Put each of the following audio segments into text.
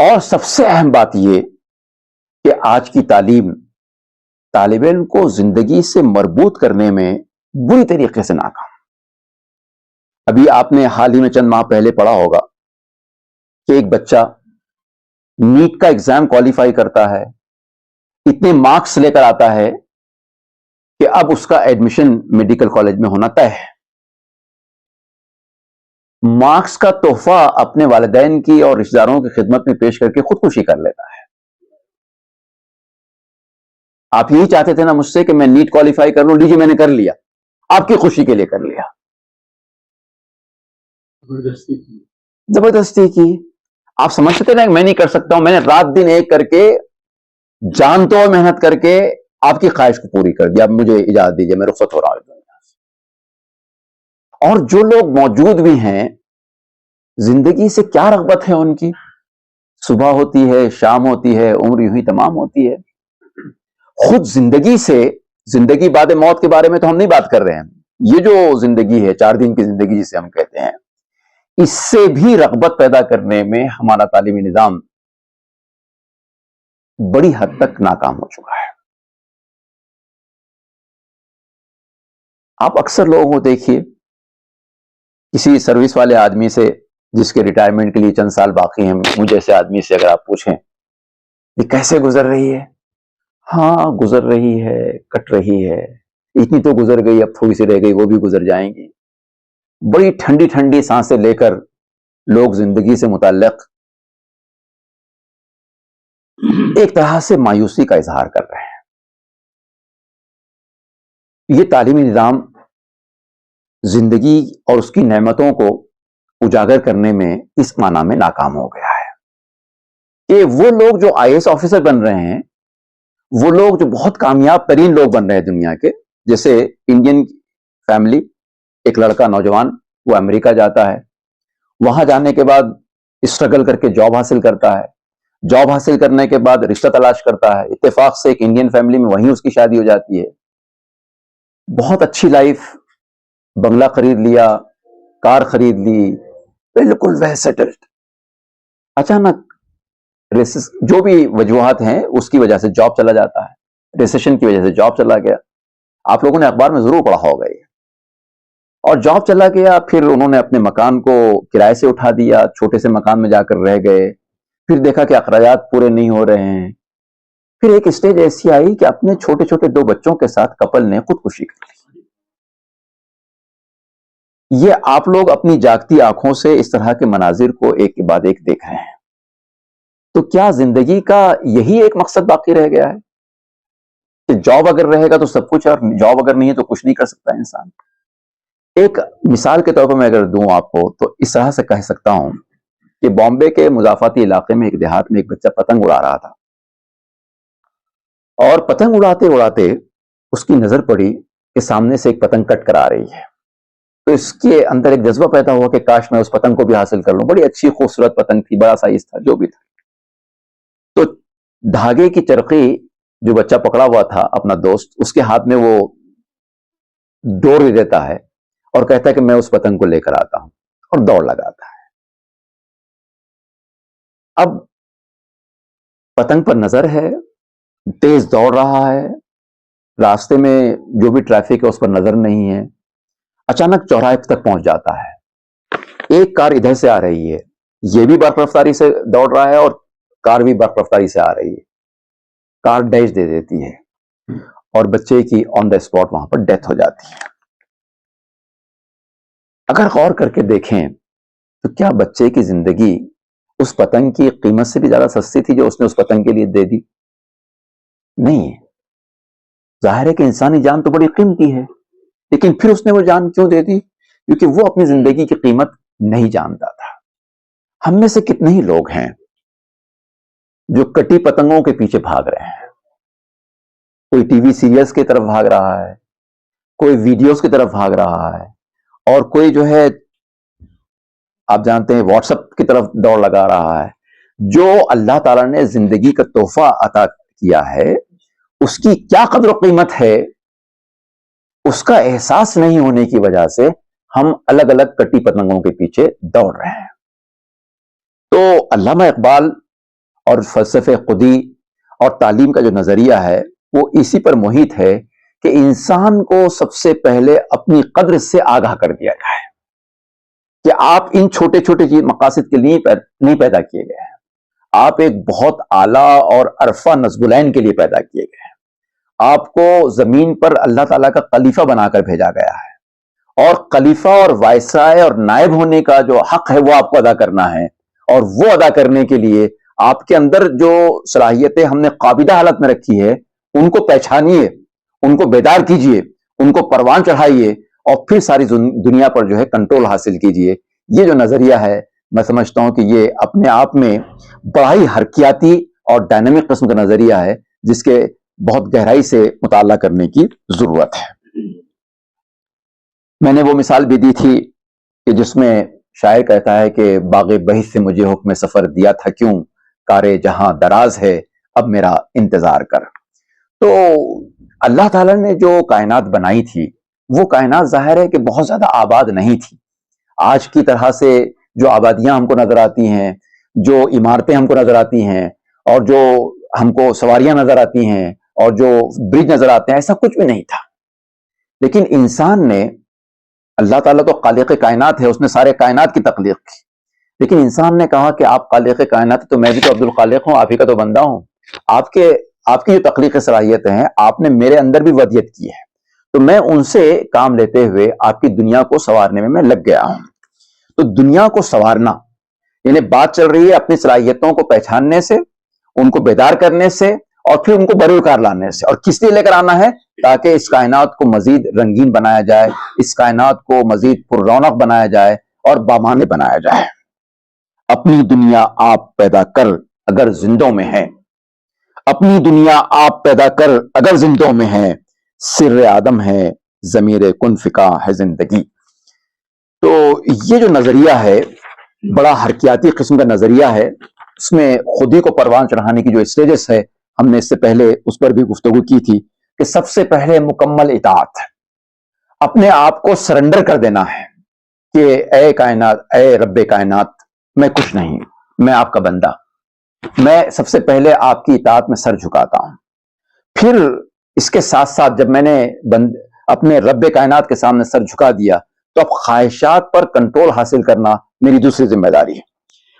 اور سب سے اہم بات یہ کہ آج کی تعلیم طالب علم کو زندگی سے مربوط کرنے میں بری طریقے سے ناکام. ابھی آپ نے حال ہی میں چند ماہ پہلے پڑھا ہوگا کہ ایک بچہ نیٹ کا ایگزام کوالیفائی کرتا ہے, اتنے مارکس لے کر آتا ہے کہ اب اس کا ایڈمیشن میڈیکل کالج میں ہونا طے ہے. مارکس کا تحفہ اپنے والدین کی اور رشتہ داروں کی خدمت میں پیش کر کے خودکشی کر لیتا ہے. آپ یہی چاہتے تھے نا مجھ سے کہ میں نیٹ کوالیفائی کر لوں, لیجیے میں نے کر لیا, آپ کی خوشی کے لیے کر لیا. زبردستی کی. آپ سمجھتے نا کہ میں نہیں کر سکتا ہوں, میں نے رات دن ایک کر کے جان تو محنت کر کے آپ کی خواہش کو پوری کر دیا, اب مجھے اجازت دیجیے میں رخصت ہو رہا ہوں. اور جو لوگ موجود بھی ہیں, زندگی سے کیا رغبت ہے ان کی, صبح ہوتی ہے, شام ہوتی ہے, عمر یوں ہی تمام ہوتی ہے. خود زندگی سے, زندگی بعد موت کے بارے میں تو ہم نہیں بات کر رہے ہیں, یہ جو زندگی ہے 4 دن کی زندگی جسے ہم کہتے ہیں, اس سے بھی رغبت پیدا کرنے میں ہمارا تعلیمی نظام بڑی حد تک ناکام ہو چکا ہے. آپ اکثر لوگوں کو دیکھیے, کسی سروس والے آدمی سے جس کے ریٹائرمنٹ کے لیے چند سال باقی ہیں, مجھ جیسے آدمی سے اگر آپ پوچھیں یہ کیسے گزر رہی ہے, ہاں گزر رہی ہے, کٹ رہی ہے, اتنی تو گزر گئی, اب تھوڑی سی رہ گئی, وہ بھی گزر جائیں گی. بڑی ٹھنڈی ٹھنڈی سانسیں لے کر لوگ زندگی سے متعلق ایک طرح سے مایوسی کا اظہار کر رہے ہیں. یہ تعلیمی نظام زندگی اور اس کی نعمتوں کو اجاگر کرنے میں اس معنی میں ناکام ہو گیا ہے کہ وہ لوگ جو IAS آفیسر بن رہے ہیں, وہ لوگ جو بہت کامیاب ترین لوگ بن رہے ہیں دنیا کے, جیسے انڈین فیملی, ایک لڑکا نوجوان وہ امریکہ جاتا ہے, وہاں جانے کے بعد اسٹرگل کر کے جاب حاصل کرتا ہے, جاب حاصل کرنے کے بعد رشتہ تلاش کرتا ہے, اتفاق سے ایک انڈین فیملی میں وہیں اس کی شادی ہو جاتی ہے, بہت اچھی لائف, بنگلہ خرید لیا, کار خرید لی, بالکل ویل سیٹلڈ. اچانک جو بھی وجوہات ہیں اس کی وجہ سے جاب چلا جاتا ہے, ریسیشن کی وجہ سے جاب چلا گیا. آپ لوگوں نے اخبار میں ضرور پڑھا ہوگا یہ. اور جاب چلا گیا, پھر انہوں نے اپنے مکان کو کرائے سے اٹھا دیا, چھوٹے سے مکان میں جا کر رہ گئے, پھر دیکھا کہ اخراجات پورے نہیں ہو رہے ہیں, پھر ایک اسٹیج ایسی آئی کہ اپنے چھوٹے چھوٹے 2 بچوں کے ساتھ کپل نے خودکشی کر لی. یہ آپ لوگ اپنی جاگتی آنکھوں سے اس طرح کے مناظر کو ایک کے بعد ایک دیکھ رہے ہیں. تو کیا زندگی کا یہی ایک مقصد باقی رہ گیا ہے کہ جاب اگر رہے گا تو سب کچھ, اور جاب اگر نہیں ہے تو کچھ نہیں کر سکتا انسان؟ ایک مثال کے طور پر میں اگر دوں آپ کو تو اس طرح سے کہہ سکتا ہوں کہ بامبے کے مضافاتی علاقے میں ایک دیہات میں ایک بچہ پتنگ اڑا رہا تھا, اور پتنگ اڑاتے اڑاتے اس کی نظر پڑی کہ سامنے سے ایک پتنگ کٹ کر آ رہی ہے. تو اس کے اندر ایک جذبہ پیدا ہوا کہ کاش میں اس پتنگ کو بھی حاصل کر لوں. بڑی اچھی خوبصورت پتنگ تھی, بڑا سائز تھا, جو بھی تھا. تو دھاگے کی چرخی جو بچہ پکڑا ہوا تھا اپنا دوست, اس کے ہاتھ میں وہ ڈور دے دیتا ہے اور کہتا ہے کہ میں اس پتنگ کو لے کر آتا ہوں, اور دوڑ لگاتا ہے. اب پتنگ پر نظر ہے, تیز دوڑ رہا ہے, راستے میں جو بھی ٹریفک ہے اس پر نظر نہیں ہے. اچانک چوراہے تک پہنچ جاتا ہے, ایک کار ادھر سے آ رہی ہے, یہ بھی برق رفتاری سے دوڑ رہا ہے اور کار بھی برق رفتاری سے آ رہی ہے. کار ڈیش دے دیتی ہے اور بچے کی آن دا اسپاٹ وہاں پر ڈیتھ ہو جاتی ہے. اگر غور کر کے دیکھیں تو کیا بچے کی زندگی اس پتنگ کی قیمت سے بھی زیادہ سستی تھی جو اس نے اس پتنگ کے لیے دے دی؟ نہیں. ظاہر ہے کہ انسانی جان تو بڑی قیمتی ہے, لیکن پھر اس نے وہ جان کیوں دے دی؟ کیونکہ وہ اپنی زندگی کی قیمت نہیں جانتا تھا. ہم میں سے کتنے ہی لوگ ہیں جو کٹی پتنگوں کے پیچھے بھاگ رہے ہیں. کوئی ٹی وی سیریلز کی طرف بھاگ رہا ہے, کوئی ویڈیوز کی طرف بھاگ رہا ہے, اور کوئی جو ہے آپ جانتے ہیں واٹس ایپ کی طرف دوڑ لگا رہا ہے. جو اللہ تعالیٰ نے زندگی کا تحفہ عطا کیا ہے اس کی کیا قدر و قیمت ہے, اس کا احساس نہیں ہونے کی وجہ سے ہم الگ الگ کٹی پتنگوں کے پیچھے دوڑ رہے ہیں. تو علامہ اقبال اور فلسفے خودی اور تعلیم کا جو نظریہ ہے وہ اسی پر محیط ہے کہ انسان کو سب سے پہلے اپنی قدر سے آگاہ کر دیا جائے کہ آپ ان چھوٹے چھوٹے مقاصد کے لیے نہیں پیدا کیے گئے ہیں، آپ ایک بہت اعلیٰ اور عرفہ نصب العین کے لیے پیدا کیے گئے ہیں، آپ کو زمین پر اللہ تعالیٰ کا خلیفہ بنا کر بھیجا گیا ہے، اور خلیفہ اور وائسرائے اور نائب ہونے کا جو حق ہے وہ آپ کو ادا کرنا ہے، اور وہ ادا کرنے کے لیے آپ کے اندر جو صلاحیتیں ہم نے قابضہ حالت میں رکھی ہے ان کو پہچانیے، ان کو بیدار کیجئے، ان کو پروان چڑھائیے، اور پھر ساری دنیا پر جو ہے کنٹرول حاصل کیجئے۔ یہ جو نظریہ ہے میں سمجھتا ہوں کہ یہ اپنے آپ میں بڑا ہی حرکیاتی اور ڈائنامک قسم کا نظریہ ہے جس کے بہت گہرائی سے مطالعہ کرنے کی ضرورت ہے۔ میں نے وہ مثال بھی دی تھی کہ جس میں شاعر کہتا ہے کہ باغ بہشت سے مجھے حکم سفر دیا تھا کیوں، کارے جہاں دراز ہے اب میرا انتظار کر۔ تو اللہ تعالیٰ نے جو کائنات بنائی تھی وہ کائنات ظاہر ہے کہ بہت زیادہ آباد نہیں تھی، آج کی طرح سے جو آبادیاں ہم کو نظر آتی ہیں، جو عمارتیں ہم کو نظر آتی ہیں، اور جو ہم کو سواریاں نظر آتی ہیں، اور جو برج نظر آتے ہیں، ایسا کچھ بھی نہیں تھا۔ لیکن انسان نے، اللہ تعالیٰ تو خالق کائنات ہے، اس نے سارے کائنات کی تخلیق کی، لیکن انسان نے کہا کہ آپ خالق کائنات تو میں بھی تو عبد الخالق ہوں، آپ ہی کا تو بندہ ہوں، آپ کی جو تخلیقی صلاحیتیں ہیں آپ نے میرے اندر بھی ودیت کی ہے، تو میں ان سے کام لیتے ہوئے آپ کی دنیا کو سنوارنے میں لگ گیا ہوں۔ تو دنیا کو سنوارنا یعنی بات چل رہی ہے اپنی صلاحیتوں کو پہچاننے سے، ان کو بیدار کرنے سے، اور پھر ان کو بروکار لانے سے۔ اور کس لیے لے کر آنا ہے؟ تاکہ اس کائنات کو مزید رنگین بنایا جائے، اس کائنات کو مزید پر رونق بنایا جائے اور بامانے بنایا جائے۔ اپنی دنیا آپ پیدا کر اگر زندوں میں ہے، اپنی دنیا آپ پیدا کر اگر زندوں میں ہے، سر آدم ہے ضمیر کن فکا ہے زندگی۔ تو یہ جو نظریہ ہے بڑا حرکیاتی قسم کا نظریہ ہے، اس میں خودی کو پروان چڑھانے کی جو اسٹیجز ہے ہم نے اس سے پہلے اس پر بھی گفتگو کی تھی کہ سب سے پہلے مکمل اطاعت، اپنے آپ کو سرنڈر کر دینا ہے کہ اے کائنات، اے رب کائنات، میں کچھ نہیں، میں آپ کا بندہ، میں سب سے پہلے آپ کی اطاعت میں سر جھکاتا ہوں۔ پھر اس کے ساتھ ساتھ جب میں نے اپنے رب کائنات کے سامنے سر جھکا دیا تو اب خواہشات پر کنٹرول حاصل کرنا میری دوسری ذمہ داری ہے،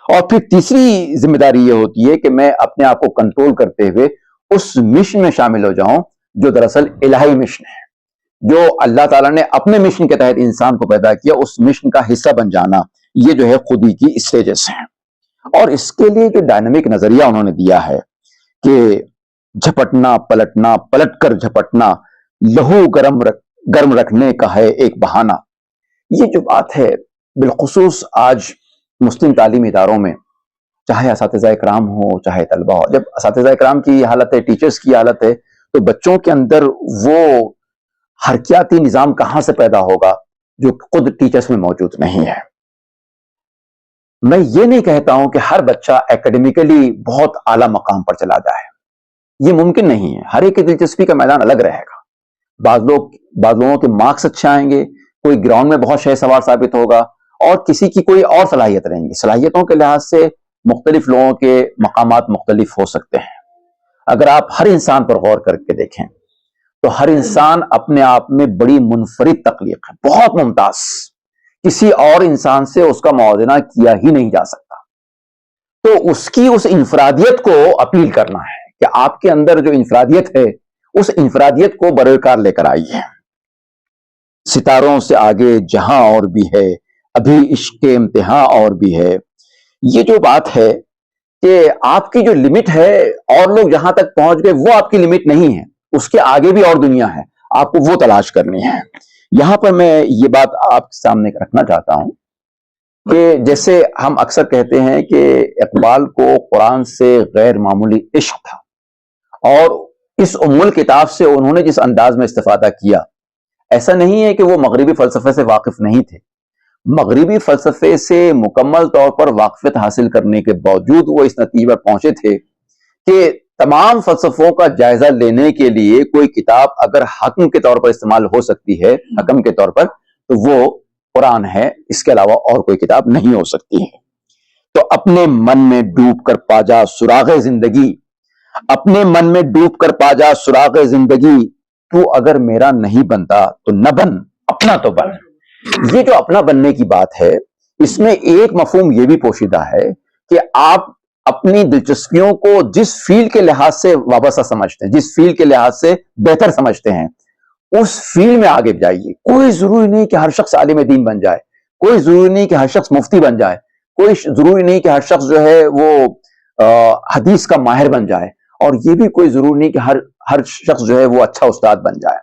اور پھر تیسری ذمہ داری یہ ہوتی ہے کہ میں اپنے آپ کو کنٹرول کرتے ہوئے اس مشن میں شامل ہو جاؤں جو دراصل الہی مشن ہے، جو اللہ تعالیٰ نے اپنے مشن کے تحت انسان کو پیدا کیا، اس مشن کا حصہ بن جانا۔ یہ جو ہے خودی کی اسٹیجز ہیں، اور اس کے لیے جو ڈائنامک نظریہ انہوں نے دیا ہے کہ جھپٹنا پلٹنا، پلٹ کر جھپٹنا، لہو گرم رکھنے کا ہے ایک بہانہ۔ یہ جو بات ہے بالخصوص آج مسلم تعلیمی اداروں میں، چاہے اساتذہ اکرام ہو چاہے طلبہ ہو، جب اساتذہ اکرام کی حالت ہے، ٹیچرز کی حالت ہے، تو بچوں کے اندر وہ حرکیاتی نظام کہاں سے پیدا ہوگا جو خود ٹیچرز میں موجود نہیں ہے۔ میں یہ نہیں کہتا ہوں کہ ہر بچہ ایکیڈمیکلی بہت اعلیٰ مقام پر چلا جائے، یہ ممکن نہیں ہے، ہر ایک کی دلچسپی کا میدان الگ رہے گا۔ بعض لوگوں کے مارکس اچھے آئیں گے، کوئی گراؤنڈ میں بہت شہ سوار ثابت ہوگا، اور کسی کی کوئی اور صلاحیت رہیں گی۔ صلاحیتوں کے لحاظ سے مختلف لوگوں کے مقامات مختلف ہو سکتے ہیں۔ اگر آپ ہر انسان پر غور کر کے دیکھیں تو ہر انسان اپنے آپ میں بڑی منفرد تخلیق ہے، بہت ممتاز، کسی اور انسان سے اس کا موازنہ کیا ہی نہیں جا سکتا۔ تو اس کی اس انفرادیت کو اپیل کرنا ہے کہ آپ کے اندر جو انفرادیت ہے اس انفرادیت کو بروکار لے کر آئیے۔ ستاروں سے آگے جہاں اور بھی ہے، ابھی عشق کے امتحان اور بھی ہے۔ یہ جو بات ہے کہ آپ کی جو لمٹ ہے، اور لوگ جہاں تک پہنچ گئے وہ آپ کی لمٹ نہیں ہے، اس کے آگے بھی اور دنیا ہے، آپ کو وہ تلاش کرنی ہے۔ یہاں پر میں یہ بات آپ کے سامنے رکھنا چاہتا ہوں کہ جیسے ہم اکثر کہتے ہیں کہ اقبال کو قرآن سے غیر معمولی عشق تھا، اور اس ام الکتاب سے انہوں نے جس انداز میں استفادہ کیا، ایسا نہیں ہے کہ وہ مغربی فلسفے سے واقف نہیں تھے، مغربی فلسفے سے مکمل طور پر واقفیت حاصل کرنے کے باوجود وہ اس نتیجے پر پہنچے تھے کہ تمام فلسفوں کا جائزہ لینے کے لیے کوئی کتاب اگر حکم کے طور پر استعمال ہو سکتی ہے، حکم کے طور پر، تو وہ قرآن ہے، اس کے علاوہ اور کوئی کتاب نہیں ہو سکتی ہے۔ تو اپنے من میں ڈوب کر پا جا سراغ زندگی، اپنے من میں ڈوب کر پا جا سراغ زندگی، تو اگر میرا نہیں بنتا تو نہ بن، اپنا تو بن۔ یہ جو اپنا بننے کی بات ہے، اس میں ایک مفہوم یہ بھی پوشیدہ ہے کہ آپ اپنی دلچسپیوں کو جس فیلڈ کے لحاظ سے وابستہ سمجھتے ہیں، جس فیلڈ کے لحاظ سے بہتر سمجھتے ہیں، اس فیلڈ میں آگے جائیے۔ کوئی ضروری نہیں کہ ہر شخص عالم دین بن جائے، کوئی ضروری نہیں کہ ہر شخص مفتی بن جائے، کوئی ضروری نہیں کہ ہر شخص جو ہے وہ حدیث کا ماہر بن جائے، اور یہ بھی کوئی ضروری نہیں کہ ہر شخص جو ہے وہ اچھا استاد بن جائے۔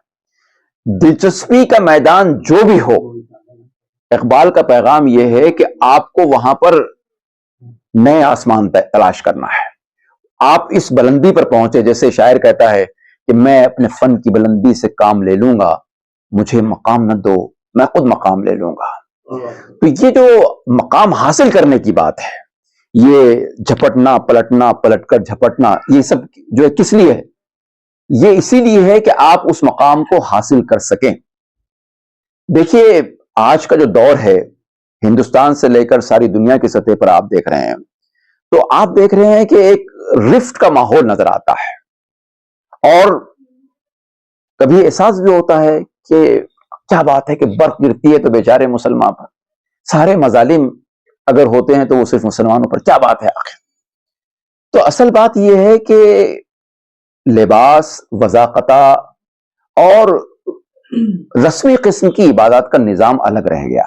دلچسپی کا میدان جو بھی ہو، اقبال کا پیغام یہ ہے کہ آپ کو وہاں پر نئے آسمان تلاش کرنا ہے۔ آپ اس بلندی پر پہنچے، جیسے شاعر کہتا ہے کہ میں اپنے فن کی بلندی سے کام لے لوں گا، مجھے مقام نہ دو میں خود مقام لے لوں گا۔ تو یہ جو مقام حاصل کرنے کی بات ہے، یہ جھپٹنا پلٹنا، پلٹ کر جھپٹنا، یہ سب جو ہے کس لیے ہے؟ یہ اسی لیے ہے کہ آپ اس مقام کو حاصل کر سکیں۔ دیکھیے آج کا جو دور ہے، ہندوستان سے لے کر ساری دنیا کی سطح پر آپ دیکھ رہے ہیں، تو آپ دیکھ رہے ہیں کہ ایک رفٹ کا ماحول نظر آتا ہے، اور کبھی احساس بھی ہوتا ہے کہ کیا بات ہے کہ برف گرتی ہے تو بیچارے مسلمان پر، سارے مظالم اگر ہوتے ہیں تو وہ صرف مسلمانوں پر، کیا بات ہے آخر؟ تو اصل بات یہ ہے کہ لباس، وضاقتہ اور رسمی قسم کی عبادات کا نظام الگ رہ گیا،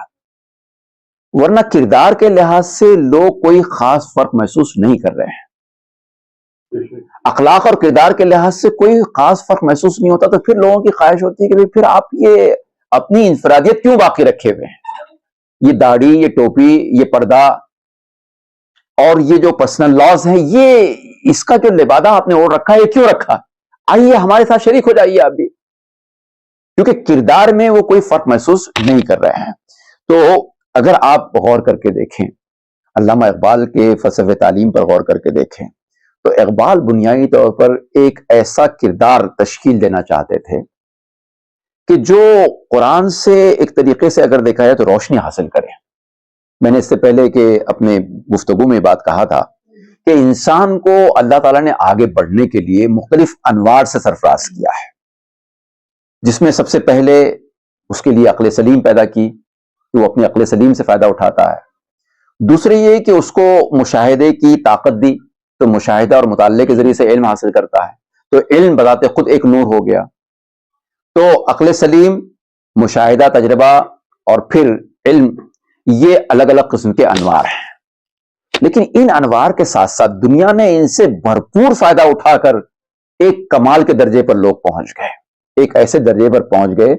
ورنہ کردار کے لحاظ سے لوگ کوئی خاص فرق محسوس نہیں کر رہے ہیں۔ اخلاق اور کردار کے لحاظ سے کوئی خاص فرق محسوس نہیں ہوتا، تو پھر لوگوں کی خواہش ہوتی ہے کہ پھر آپ یہ اپنی انفرادیت کیوں باقی رکھے ہوئے ہیں؟ یہ داڑھی، یہ ٹوپی، یہ پردہ اور یہ جو پرسنل لاز ہیں، یہ اس کا جو لبادہ آپ نے اوڑھ رکھا ہے، یہ کیوں رکھا؟ آئیے ہمارے ساتھ شریک ہو جائیے آپ بھی، کیونکہ کردار میں وہ کوئی فرق محسوس نہیں کر رہے ہیں۔ تو اگر آپ غور کر کے دیکھیں، علامہ اقبال کے فلسفہ تعلیم پر غور کر کے دیکھیں، تو اقبال بنیادی طور پر ایک ایسا کردار تشکیل دینا چاہتے تھے کہ جو قرآن سے ایک طریقے سے اگر دیکھا جائے تو روشنی حاصل کرے۔ میں نے اس سے پہلے کہ اپنے گفتگو میں بات کہا تھا کہ انسان کو اللہ تعالیٰ نے آگے بڑھنے کے لیے مختلف انوار سے سرفراز کیا ہے، جس میں سب سے پہلے اس کے لیے عقل سلیم پیدا کی کہ وہ اپنے عقل سلیم سے فائدہ اٹھاتا ہے۔ دوسرے یہ کہ اس کو مشاہدے کی طاقت دی، تو مشاہدہ اور مطالعے کے ذریعے سے علم حاصل کرتا ہے، تو علم بذات خود ایک نور ہو گیا۔ تو عقل سلیم، مشاہدہ، تجربہ اور پھر علم، یہ الگ الگ قسم کے انوار ہیں، لیکن ان انوار کے ساتھ ساتھ دنیا نے ان سے بھرپور فائدہ اٹھا کر ایک کمال کے درجے پر لوگ پہنچ گئے، ایک ایسے درجے پر پہنچ گئے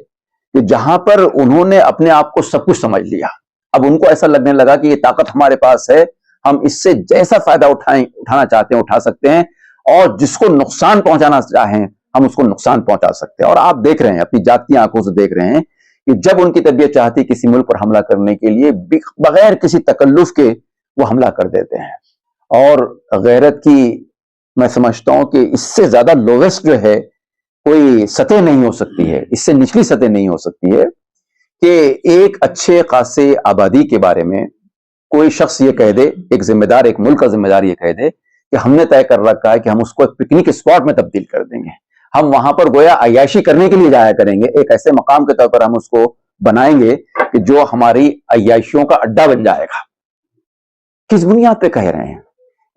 کہ جہاں پر انہوں نے اپنے آپ کو سب کچھ سمجھ لیا۔ اب ان کو ایسا لگنے لگا کہ یہ طاقت ہمارے پاس ہے، ہم اس سے جیسا فائدہ اٹھانا چاہتے ہیں اٹھا سکتے ہیں، اور جس کو نقصان پہنچانا چاہیں ہم اس کو نقصان پہنچا سکتے ہیں۔ اور آپ دیکھ رہے ہیں، اپنی جاگتی آنکھوں سے دیکھ رہے ہیں کہ جب ان کی طبیعت چاہتی کسی ملک پر حملہ کرنے کے لیے، بغیر کسی تکلف کے وہ حملہ کر دیتے ہیں۔ اور غیرت کی میں سمجھتا ہوں کہ اس سے زیادہ لوویسٹ جو ہے کوئی سطح نہیں ہو سکتی ہے، اس سے نچلی سطح نہیں ہو سکتی ہے کہ ایک اچھے خاصے آبادی کے بارے میں کوئی شخص یہ کہہ دے، ایک ذمہ دار، ایک ملک کا ذمہ دار یہ کہہ دے کہ ہم نے طے کر رکھا ہے کہ ہم اس کو ایک پکنک اسپاٹ میں تبدیل کر دیں گے، ہم وہاں پر گویا عیاشی کرنے کے لیے جایا کریں گے، ایک ایسے مقام کے طور پر ہم اس کو بنائیں گے کہ جو ہماری عیاشیوں کا اڈا بن جائے گا۔ کس بنیاد پہ کہہ رہے ہیں؟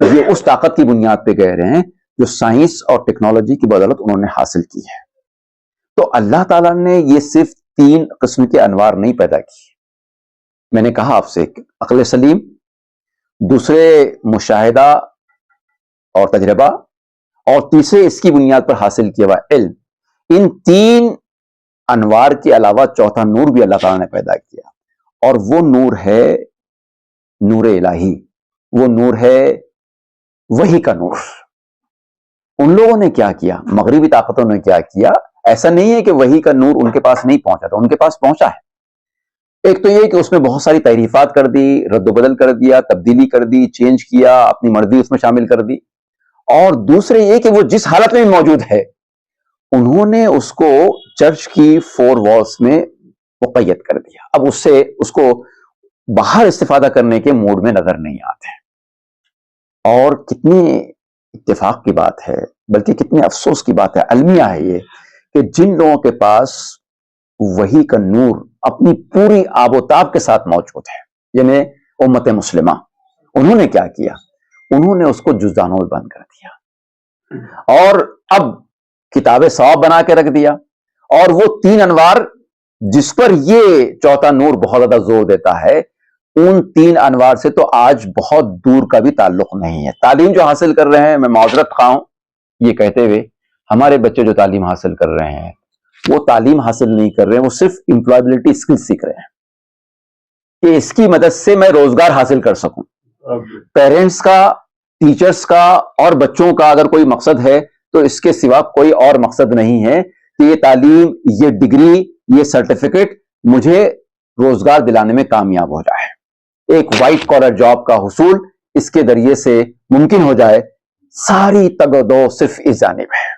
یہ اس طاقت کی بنیاد پہ کہہ رہے ہیں جو سائنس اور ٹیکنالوجی کی بدولت انہوں نے حاصل کی ہے۔ تو اللہ تعالیٰ نے یہ صرف 3 قسم کے انوار نہیں پیدا کیے، میں نے کہا آپ سے، عقل سلیم، دوسرے مشاہدہ اور تجربہ، اور تیسرے اس کی بنیاد پر حاصل کیا ہوا علم۔ ان 3 انوار کے علاوہ چوتھا نور بھی اللہ تعالیٰ نے پیدا کیا، اور وہ نور ہے نور الہی، وہ نور ہے وحی کا نور۔ ان لوگوں نے کیا کیا، مغربی طاقتوں نے کیا کیا؟ ایسا نہیں ہے کہ وحی کا نور ان کے پاس نہیں پہنچا تھا، ان کے پاس پہنچا ہے۔ ایک تو یہ کہ اس میں بہت ساری تحریفات کر دی، رد و بدل کر دیا، تبدیلی کر دی، چینج کیا، اپنی مرضی اس میں شامل کر دی، اور دوسرے یہ کہ وہ جس حالت میں موجود ہے انہوں نے اس کو چرچ کی 4 والز میں مقید کر دیا۔ اب اس سے اس کو باہر استفادہ کرنے کے موڈ میں نظر نہیں آتے۔ اور کتنی اتفاق کی بات ہے، بلکہ کتنے افسوس کی بات ہے، المیہ ہے یہ، کہ جن لوگوں کے پاس وحی کا نور اپنی پوری آب و تاب کے ساتھ موجود ہے، یعنی امت مسلمہ، انہوں نے کیا کیا؟ انہوں نے اس کو جزدانوں بند کر دیا اور اب کتاب ثواب بنا کے رکھ دیا، اور وہ 3 انوار جس پر یہ چوتھا نور بہت زیادہ زور دیتا ہے، ان 3 انوار سے تو آج بہت دور کا بھی تعلق نہیں ہے۔ تعلیم جو حاصل کر رہے ہیں، میں معذرت خواہ ہوں یہ کہتے ہوئے، ہمارے بچے جو تعلیم حاصل کر رہے ہیں وہ تعلیم حاصل نہیں کر رہے ہیں، وہ صرف امپلائبلٹی اسکل سیکھ رہے ہیں کہ اس کی مدد سے میں روزگار حاصل کر سکوں۔ پیرنٹس کا، ٹیچرز کا اور بچوں کا اگر کوئی مقصد ہے تو اس کے سوا کوئی اور مقصد نہیں ہے کہ یہ تعلیم، یہ ڈگری، یہ سرٹیفکیٹ مجھے روزگار دلانے میں کامیاب ہو جائے، ایک وائٹ کالر جاب کا حصول اس کے ذریعے سے ممکن ہو جائے۔ ساری تگ و دو صرف اس جانب ہے۔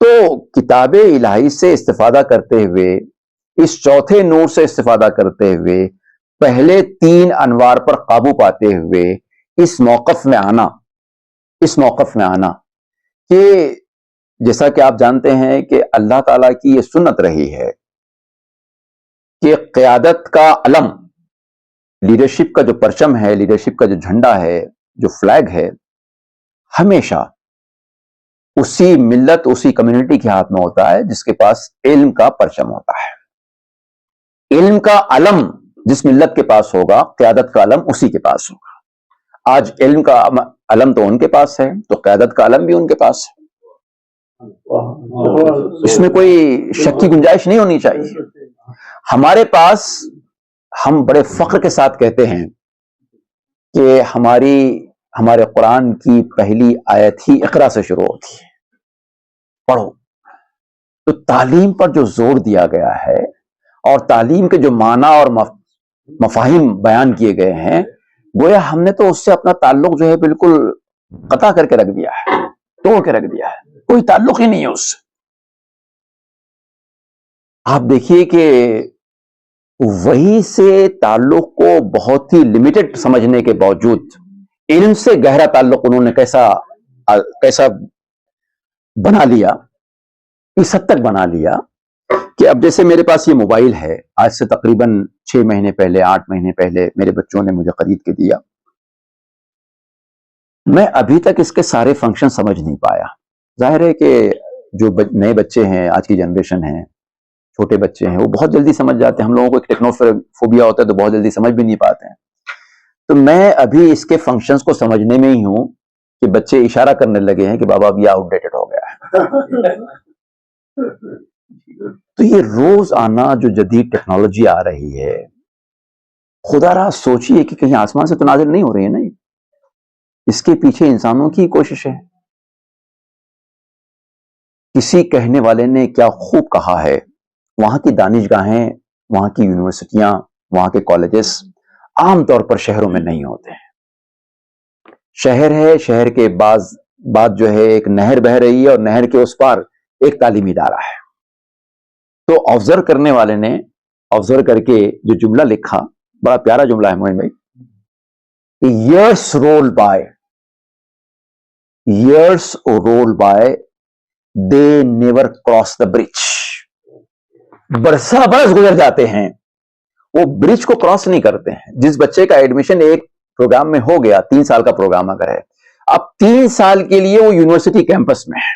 تو کتاب الہی سے استفادہ کرتے ہوئے، اس چوتھے نور سے استفادہ کرتے ہوئے، پہلے 3 انوار پر قابو پاتے ہوئے اس موقف میں آنا کہ جیسا کہ آپ جانتے ہیں کہ اللہ تعالیٰ کی یہ سنت رہی ہے کہ قیادت کا علم، لیڈرشپ کا جو پرچم ہے، لیڈرشپ کا جو جھنڈا ہے، جو فلیگ ہے، ہمیشہ اسی ملت، اسی کمیونٹی کے ہاتھ میں ہوتا ہے جس کے پاس علم کا پرچم ہوتا ہے۔ علم کا علم جس ملت کے پاس ہوگا، قیادت کا علم اسی کے پاس ہوگا۔ آج علم کا علم تو ان کے پاس ہے، تو قیادت کا علم بھی ان کے پاس ہے۔ اس میں کوئی شک کی گنجائش نہیں ہونی چاہیے۔ ہمارے پاس، ہم بڑے فخر کے ساتھ کہتے ہیں کہ ہمارے قرآن کی پہلی آیت ہی اقرا سے شروع ہوتی ہے، پڑھو۔ تو تعلیم پر جو زور دیا گیا ہے اور تعلیم کے جو معنی اور مفاہیم بیان کیے گئے ہیں، گویا ہم نے تو اس سے اپنا تعلق جو ہے بالکل قطع کر کے رکھ دیا ہے، توڑ کے رکھ دیا ہے، کوئی تعلق ہی نہیں ہے اس سے۔ آپ دیکھیے کہ وہی سے تعلق کو بہت ہی لمیٹڈ سمجھنے کے باوجود علم سے گہرا تعلق انہوں نے کیسا بنا لیا، اس حد تک بنا لیا کہ اب جیسے میرے پاس یہ موبائل ہے، آج سے تقریباً 6 مہینے پہلے، 8 مہینے پہلے میرے بچوں نے مجھے خرید کے دیا۔ میں ابھی تک اس کے سارے فنکشن سمجھ نہیں پایا۔ ظاہر ہے کہ جو نئے بچے ہیں، آج کی جنریشن ہے، چھوٹے بچے ہیں، وہ بہت جلدی سمجھ جاتے ہیں۔ ہم لوگوں کو ایک ٹیکنوفوبیا ہوتا ہے تو بہت جلدی سمجھ بھی نہیں پاتے ہیں۔ تو میں ابھی اس کے فنکشنز کو سمجھنے میں ہی ہوں کہ بچے اشارہ کرنے لگے ہیں کہ بابا اب یہ آؤٹ ڈیٹڈ ہو گیا ہے۔ تو یہ روز آنا جو جدید ٹیکنالوجی آ رہی ہے، خدا را سوچئے کہ کہیں آسمان سے تو نازل نہیں ہو رہی ہے نا، اس کے پیچھے انسانوں کی کوشش ہے۔ کسی کہنے والے نے کیا خوب کہا ہے، وہاں کی دانشگاہیں، وہاں کی یونیورسٹیاں، وہاں کے کالجز عام طور پر شہروں میں نہیں ہوتے ہیں۔ شہر ہے، شہر کے بعد جو ہے ایک نہر بہ رہی ہے، اور نہر کے اس پار ایک تعلیمی ادارہ ہے۔ تو آبزرو کرنے والے نے آبزرو کر کے جو جملہ لکھا، بڑا پیارا جملہ ہے موہن بھائی، years roll by they never cross the bridge۔ برسا برس گزر جاتے ہیں، وہ برج کو کراس نہیں کرتے ہیں۔ جس بچے کا ایڈمیشن ایک پروگرام میں ہو گیا، 3 سال کا پروگرام اگر ہے، اب 3 سال کے لیے وہ یونیورسٹی کیمپس میں ہے۔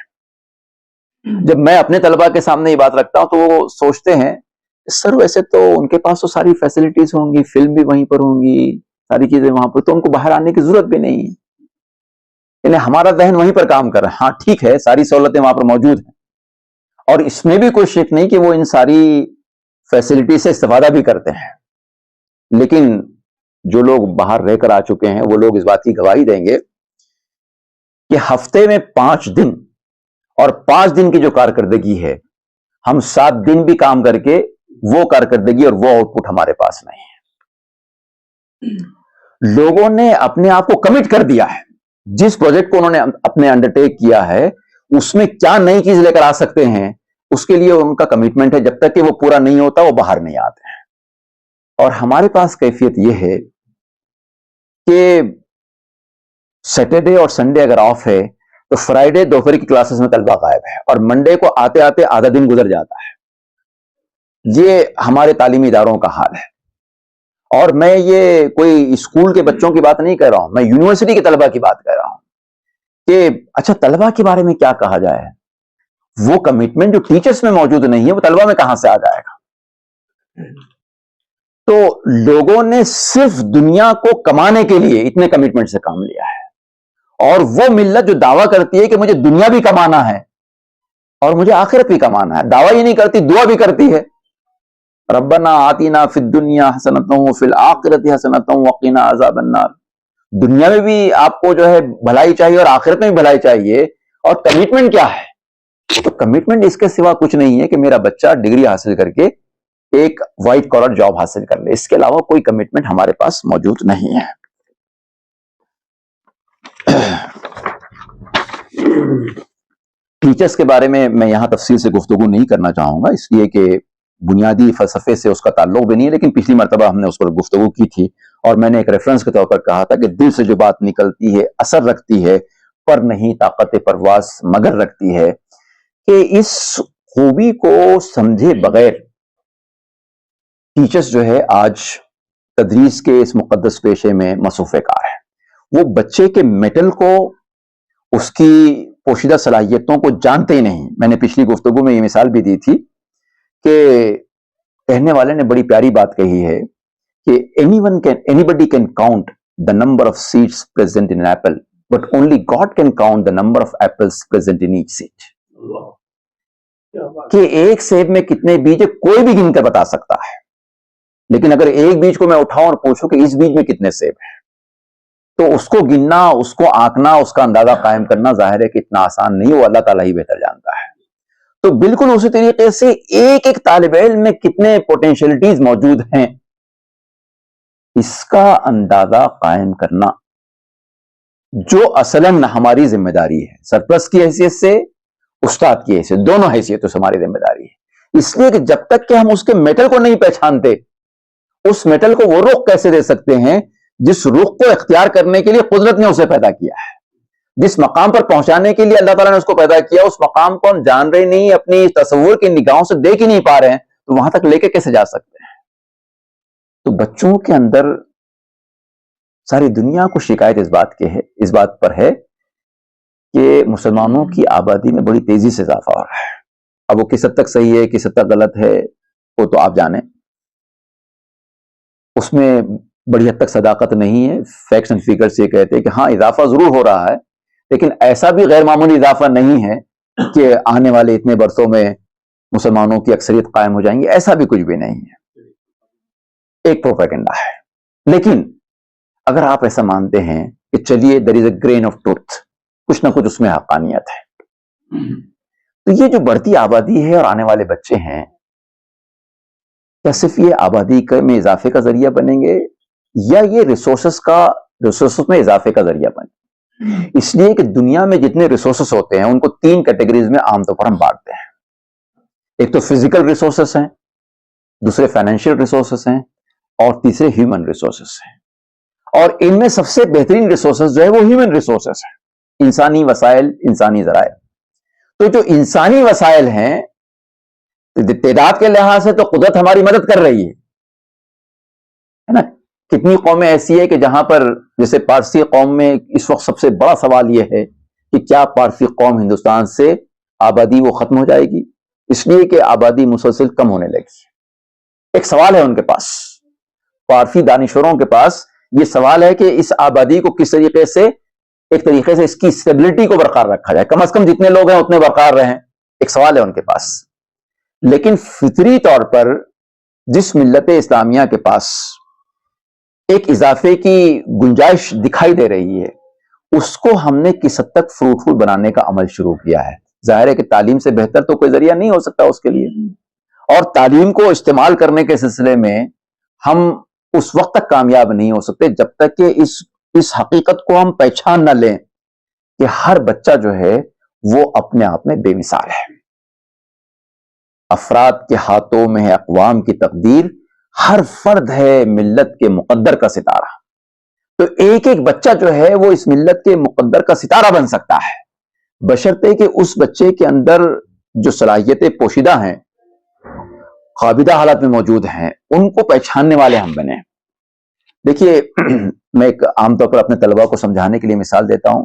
جب میں اپنے طلباء کے سامنے یہ بات رکھتا ہوں تو وہ سوچتے ہیں سر ویسے تو ان کے پاس تو ساری فیسلٹیز ہوں گی، فلم بھی وہیں پر ہوں گی، ساری چیزیں وہاں پر، تو ان کو باہر آنے کی ضرورت بھی نہیں ہے۔ یعنی ہمارا ذہن وہیں پر کام کر رہا ہے۔ ہاں ٹھیک ہے، ساری سہولتیں وہاں پر موجود ہیں، اور اس میں بھی کوئی شک نہیں کہ وہ ان ساری فیسلٹی سے استفادہ بھی کرتے ہیں، لیکن جو لوگ باہر رہ کر آ چکے ہیں وہ لوگ اس بات کی گواہی دیں گے کہ ہفتے میں 5 دن، اور 5 دن کی جو کارکردگی ہے، ہم 7 دن بھی کام کر کے وہ کارکردگی اور وہ آؤٹ پٹ ہمارے پاس نہیں ہے۔ لوگوں نے اپنے آپ کو کمٹ کر دیا ہے، جس پروجیکٹ کو انہوں نے اپنے انڈرٹیک کیا ہے اس میں کیا نئی چیز لے کر آ سکتے ہیں، اس کے لیے ان کا کمٹمنٹ ہے۔ جب تک کہ وہ پورا نہیں ہوتا وہ باہر نہیں آتے ہیں۔ اور ہمارے پاس کیفیت یہ ہے کہ سیٹرڈے اور سنڈے اگر آف ہے تو فرائیڈے دوپہر کی کلاسز میں طلبہ غائب ہے اور منڈے کو آتے آتے آدھا دن گزر جاتا ہے. یہ ہمارے تعلیمی اداروں کا حال ہے. اور میں یہ کوئی اسکول کے بچوں کی بات نہیں کہہ رہا ہوں, میں یونیورسٹی کے طلبہ کی بات کہہ رہا ہوں کہ اچھا طلبہ کے بارے میں کیا کہا جائے. وہ کمٹمنٹ جو ٹیچرز میں موجود نہیں ہے وہ طلبہ میں کہاں سے آ جائے گا. تو لوگوں نے صرف دنیا کو کمانے کے لیے اتنے کمٹمنٹ سے کام لیا ہے, اور وہ ملت جو دعویٰ کرتی ہے کہ مجھے دنیا بھی کمانا ہے اور مجھے آخرت بھی کمانا ہے, دعویٰ ہی نہیں کرتی, دعا بھی کرتی ہے, ربنا آتینا فی الدنیا حسنۃ وفی الآخرۃ حسنۃ وقنا عذاب النار. دنیا میں بھی آپ کو جو ہے بھلائی چاہیے اور آخرت میں بھی بھلائی چاہیے. اور کمٹمنٹ کیا ہے؟ تو کمٹمنٹ اس کے سوا کچھ نہیں ہے کہ میرا بچہ ڈگری حاصل کر کے ایک وائٹ کالر جاب حاصل کر لے. اس کے علاوہ کوئی کمٹمنٹ ہمارے پاس موجود نہیں ہے. ٹیچرز کے بارے میں یہاں تفصیل سے گفتگو نہیں کرنا چاہوں گا, اس لیے کہ بنیادی فلسفے سے اس کا تعلق بھی نہیں ہے, لیکن پچھلی مرتبہ ہم نے اس پر گفتگو کی تھی اور میں نے ایک ریفرنس کے طور پر کہا تھا کہ دل سے جو بات نکلتی ہے اثر رکھتی ہے, پر نہیں طاقت پرواز مگر رکھتی ہے. کہ اس خوبی کو سمجھے بغیر ٹیچرز جو ہے آج تدریس کے اس مقدس پیشے میں مصروف کار ہے. وہ بچے کے میٹل کو, اس کی پوشیدہ صلاحیتوں کو جانتے ہی نہیں. میں نے پچھلی گفتگو میں یہ مثال بھی دی تھی کہ کہنے والے نے بڑی پیاری بات کہی ہے کہ anybody can count the number of seeds present in an apple, but only God can count the number of apples present in each seed. کہ ایک سیب میں کتنے بیج ہے کوئی بھی گن کر بتا سکتا ہے, لیکن اگر ایک بیج کو میں اٹھاؤں اور پوچھوں کہ اس بیج میں کتنے سیب ہیں, تو اس کو گننا, اس کو آنکنا, اس کا اندازہ قائم کرنا ظاہر ہے کہ اتنا آسان نہیں, وہ اللہ تعالیٰ ہی بہتر جانتا ہے. تو بالکل اسی طریقے سے ایک ایک طالب علم میں کتنے پوٹینشلٹیز موجود ہیں, اس کا اندازہ قائم کرنا جو اصلاً ہماری ذمہ داری ہے, سرپرست کی حیثیت سے, استاد کی حیثیت, دونوں حیثیتوں سے ہماری ذمہ داری ہے. اس لیے کہ جب تک کہ ہم اس کے میٹل کو نہیں پہچانتے, اس میٹل کو وہ رخ کیسے دے سکتے ہیں جس رخ کو اختیار کرنے کے لیے قدرت نے اسے پیدا کیا ہے, جس مقام پر پہنچانے کے لیے اللہ تعالیٰ نے اس کو پیدا کیا, اس مقام کو ہم جان رہے نہیں, اپنی تصور کی نگاہوں سے دیکھ ہی نہیں پا رہے ہیں, تو وہاں تک لے کے کیسے جا سکتے ہیں. تو بچوں کے اندر ساری دنیا کو شکایت اس بات پر ہے کہ مسلمانوں کی آبادی میں بڑی تیزی سے اضافہ ہو رہا ہے. اب وہ کس حد تک صحیح ہے, کس حد تک غلط ہے, وہ تو آپ جانیں, اس میں بڑی حد تک صداقت نہیں ہے. فیکٹس اینڈ فیگرز یہ کہتے ہیں کہ ہاں اضافہ ضرور ہو رہا ہے, لیکن ایسا بھی غیر معمولی اضافہ نہیں ہے کہ آنے والے اتنے برسوں میں مسلمانوں کی اکثریت قائم ہو جائیں گی, ایسا بھی کچھ بھی نہیں ہے, ایک پروپیگنڈا ہے. لیکن اگر آپ ایسا مانتے ہیں کہ چلیے there is a grain of truth, کچھ نہ کچھ اس میں حقانیت ہے, تو یہ جو بڑھتی آبادی ہے اور آنے والے بچے ہیں, کیا صرف یہ آبادی میں اضافے کا ذریعہ بنیں گے یا یہ ریسورسز میں اضافے کا ذریعہ بنیں گے؟ اس لیے کہ دنیا میں جتنے ریسورسز ہوتے ہیں ان کو 3 کیٹیگریز میں عام طور پر ہم بانٹتے ہیں. ایک تو فزیکل ریسورسز ہیں, دوسرے فائنینشیل ریسورسز ہیں, اور تیسرے ہیومن ریسورسز ہیں. اور ان میں سب سے بہترین ریسورسز جو ہے وہ ہیومن ریسورسز ہیں, انسانی وسائل, انسانی ذرائع. تو جو انسانی وسائل ہیں تعداد کے لحاظ سے تو قدرت ہماری مدد کر رہی ہے نا. کتنی قومیں ایسی ہے کہ جہاں پر جیسے پارسی قوم میں اس وقت سب سے بڑا سوال یہ ہے کہ کیا پارسی قوم ہندوستان سے آبادی وہ ختم ہو جائے گی, اس لیے کہ آبادی مسلسل کم ہونے لگی. ایک سوال ہے ان کے پاس, پارسی دانشوروں کے پاس یہ سوال ہے کہ اس آبادی کو کس طریقے سے, ایک طریقے سے اس کی اسٹیبلٹی کو برقرار رکھا جائے, کم از کم جتنے لوگ ہیں اتنے برقرار رہیں. ایک سوال ہے ان کے پاس. لیکن فطری طور پر جس ملت اسلامیہ کے پاس ایک اضافے کی گنجائش دکھائی دے رہی ہے, اس کو ہم نے کس حد تک فروٹفل بنانے کا عمل شروع کیا ہے. ظاہر ہے کہ تعلیم سے بہتر تو کوئی ذریعہ نہیں ہو سکتا اس کے لیے, اور تعلیم کو استعمال کرنے کے سلسلے میں ہم اس وقت تک کامیاب نہیں ہو سکتے جب تک کہ اس حقیقت کو ہم پہچان نہ لیں کہ ہر بچہ جو ہے وہ اپنے آپ میں بے مثال ہے. افراد کے ہاتھوں میں ہے اقوام کی تقدیر, ہر فرد ہے ملت کے مقدر کا ستارہ. تو ایک ایک بچہ جو ہے وہ اس ملت کے مقدر کا ستارہ بن سکتا ہے، بشرطے کہ اس بچے کے اندر جو صلاحیتیں پوشیدہ ہیں، قابضہ حالت میں موجود ہیں، ان کو پہچاننے والے ہم بنیں۔ دیکھیے میں ایک عام طور پر اپنے طلباء کو سمجھانے کے لیے مثال دیتا ہوں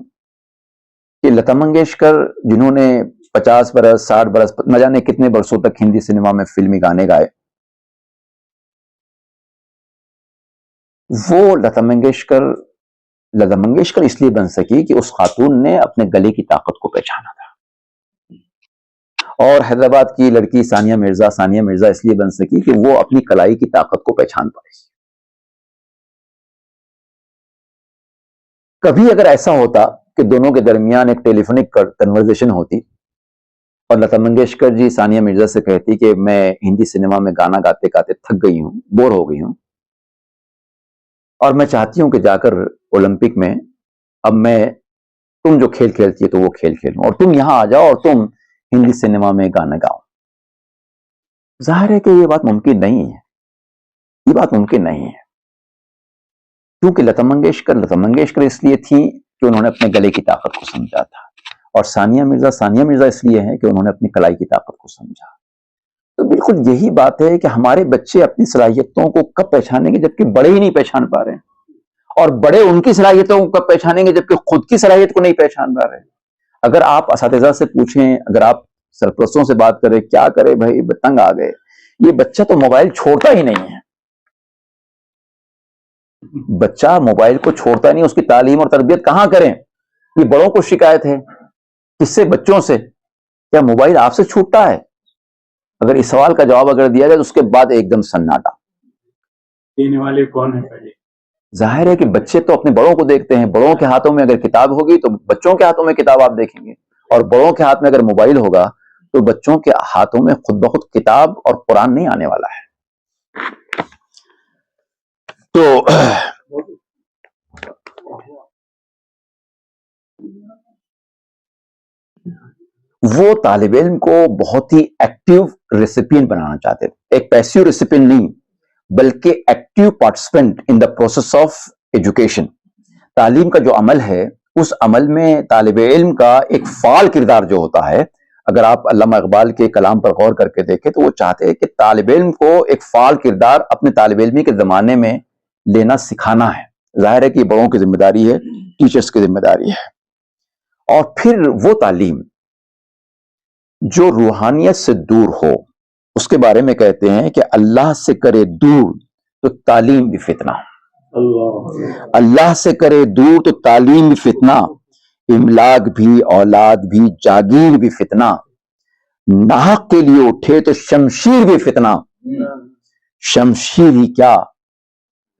کہ لتا منگیشکر جنہوں نے 50 برس 60 برس نہ جانے کتنے برسوں تک ہندی سنیما میں فلمی گانے گائے، وہ لتا منگیشکر اس لیے بن سکی کہ اس خاتون نے اپنے گلے کی طاقت کو پہچانا تھا، اور حیدرآباد کی لڑکی ثانیہ مرزا اس لیے بن سکی کہ وہ اپنی کلائی کی طاقت کو پہچان پائی۔ کبھی اگر ایسا ہوتا کہ دونوں کے درمیان ایک ٹیلی فونک کنورزیشن ہوتی اور لتا منگیشکر جی ثانیہ مرزا سے کہتی کہ میں ہندی سنیما میں گانا گاتے گاتے تھک گئی ہوں، بور ہو گئی ہوں، اور میں چاہتی ہوں کہ جا کر اولمپک میں اب میں تم جو کھیل کھیلتی ہے تو وہ کھیل کھیلوں، اور تم یہاں آ جاؤ اور تم ہندی سنیما میں گانا گاؤ۔ ظاہر ہے کہ یہ بات ممکن نہیں ہے، یہ بات ممکن نہیں ہے، کیونکہ لتا منگیشکر اس لیے تھی کہ انہوں نے اپنے گلے کی طاقت کو سمجھا تھا، اور ثانیہ مرزا اس لیے ہے کہ انہوں نے اپنی کلائی کی طاقت کو سمجھا۔ تو بالکل یہی بات ہے کہ ہمارے بچے اپنی صلاحیتوں کو کب پہچانیں گے جبکہ بڑے ہی نہیں پہچان پا رہے ہیں، اور بڑے ان کی صلاحیتوں کو کب پہچانیں گے جبکہ خود کی صلاحیت کو نہیں پہچان پا رہے ہیں۔ اگر آپ اساتذہ سے پوچھیں، اگر آپ سرپرستوں سے بات کریں، کیا کرے بھائی تنگ آ گئے، یہ بچہ تو موبائل چھوڑتا ہی نہیں ہے، بچہ موبائل کو چھوڑتا نہیں، اس کی تعلیم اور تربیت کہاں کریں؟ یہ بڑوں کو شکایت ہے، کس سے؟ بچوں سے۔ کیا موبائل آپ سے چھوٹتا ہے؟ اگر اس سوال کا جواب اگر دیا جائے تو اس کے بعد ایک دم سناٹا۔ دینے والے کون ہیں پہلے؟ ظاہر ہے کہ بچے تو اپنے بڑوں کو دیکھتے ہیں، بڑوں کے ہاتھوں میں اگر کتاب ہوگی تو بچوں کے ہاتھوں میں کتاب آپ دیکھیں گے، اور بڑوں کے ہاتھ میں اگر موبائل ہوگا تو بچوں کے ہاتھوں میں خود بخود کتاب اور قرآن نہیں آنے والا ہے۔ تو وہ طالب علم کو بہت ہی ایکٹیو ریسیپینٹ بنانا چاہتے تھے، ایک پیسیو ریسیپینٹ نہیں بلکہ active participant in the process of education. تعلیم کا جو عمل ہے اس عمل میں طالب علم کا ایک فعال کردار جو ہوتا ہے، اگر آپ علامہ اقبال کے کلام پر غور کر کے دیکھیں تو وہ چاہتے ہیں کہ طالب علم کو ایک فعال کردار اپنے طالب علمی کے زمانے میں لینا سکھانا ہے۔ ظاہر ہے کہ یہ بڑوں کی ذمہ داری ہے، ٹیچرز کی ذمہ داری ہے۔ اور پھر وہ تعلیم جو روحانیت سے دور ہو، اس کے بارے میں کہتے ہیں کہ اللہ سے کرے دور تو تعلیم بھی فتنہ، اللہ سے کرے دور تو تعلیم بھی فتنہ، املاک بھی اولاد بھی جاگیر بھی فتنہ، ناحق کے لیے اٹھے تو شمشیر بھی فتنہ، شمشیر ہی کیا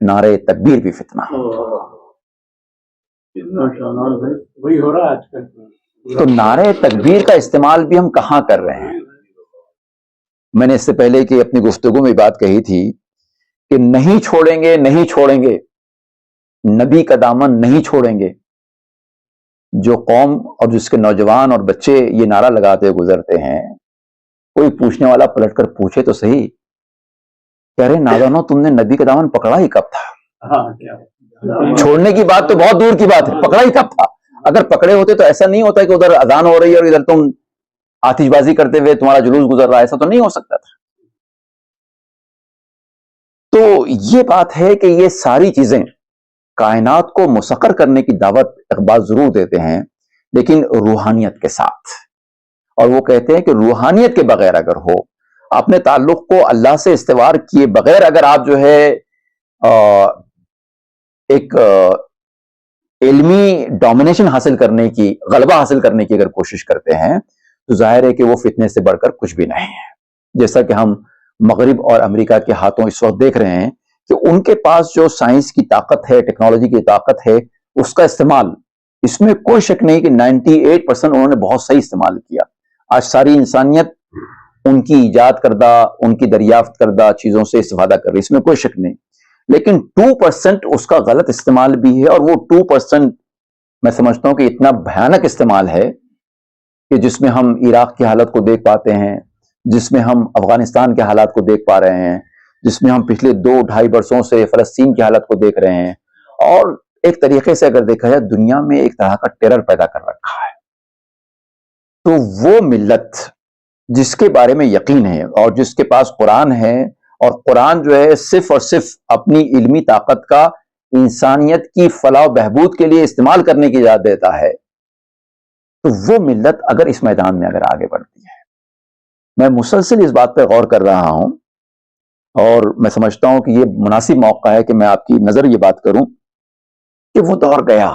نعرے تکبیر بھی فتنہ۔ وہی ہو رہا آج کل۔ تو نعرے تکبیر کا استعمال بھی ہم کہاں کر رہے ہیں؟ میں نے اس سے پہلے کہ اپنی گفتگو میں بات کہی تھی کہ نہیں چھوڑیں گے نبی کا دامن، نہیں چھوڑیں گے۔ جو قوم اور جس کے نوجوان اور بچے یہ نعرہ لگاتے گزرتے ہیں، کوئی پوچھنے والا پلٹ کر پوچھے تو صحیح کہ ارے نادانو تم نے نبی کا دامن پکڑا ہی کب تھا؟ چھوڑنے کی بات تو بہت دور کی بات ہے، پکڑا ہی کب تھا؟ اگر پکڑے ہوتے تو ایسا نہیں ہوتا کہ ادھر اذان ہو رہی ہے اور ادھر تم آتش بازی کرتے ہوئے تمہارا جلوس گزر رہا ہے، ایسا تو نہیں ہو سکتا تھا۔ تو یہ بات ہے کہ یہ ساری چیزیں کائنات کو مسخر کرنے کی دعوت اقبال ضرور دیتے ہیں، لیکن روحانیت کے ساتھ۔ اور وہ کہتے ہیں کہ روحانیت کے بغیر اگر ہو، اپنے تعلق کو اللہ سے استوار کیے بغیر اگر آپ جو ہے ایک علمی ڈومینیشن حاصل کرنے کی، غلبہ حاصل کرنے کی اگر کوشش کرتے ہیں تو ظاہر ہے کہ وہ فتنے سے بڑھ کر کچھ بھی نہیں ہے۔ جیسا کہ ہم مغرب اور امریکہ کے ہاتھوں اس وقت دیکھ رہے ہیں کہ ان کے پاس جو سائنس کی طاقت ہے، ٹیکنالوجی کی طاقت ہے، اس کا استعمال، اس میں کوئی شک نہیں کہ 98% انہوں نے بہت صحیح استعمال کیا۔ آج ساری انسانیت ان کی ایجاد کردہ، ان کی دریافت کردہ چیزوں سے استفادہ کر رہی، اس میں کوئی شک نہیں، لیکن 2% اس کا غلط استعمال بھی ہے، اور وہ 2% میں سمجھتا ہوں کہ اتنا بھیانک استعمال ہے کہ جس میں ہم عراق کی حالت کو دیکھ پاتے ہیں، جس میں ہم افغانستان کے حالات کو دیکھ پا رہے ہیں، جس میں ہم پچھلے 2-2.5 برسوں سے فلسطین کی حالت کو دیکھ رہے ہیں، اور ایک طریقے سے اگر دیکھا جائے دنیا میں ایک طرح کا ٹیرر پیدا کر رکھا ہے. تو وہ ملت جس کے بارے میں یقین ہے اور جس کے پاس قرآن ہے، اور قرآن جو ہے صرف اور صرف اپنی علمی طاقت کا انسانیت کی فلاح و بہبود کے لیے استعمال کرنے کی اجازت دیتا ہے، تو وہ ملت اگر اس میدان میں اگر آگے بڑھتی ہے. میں مسلسل اس بات پہ غور کر رہا ہوں اور میں سمجھتا ہوں کہ یہ مناسب موقع ہے کہ میں آپ کی نظر یہ بات کروں کہ وہ دور گیا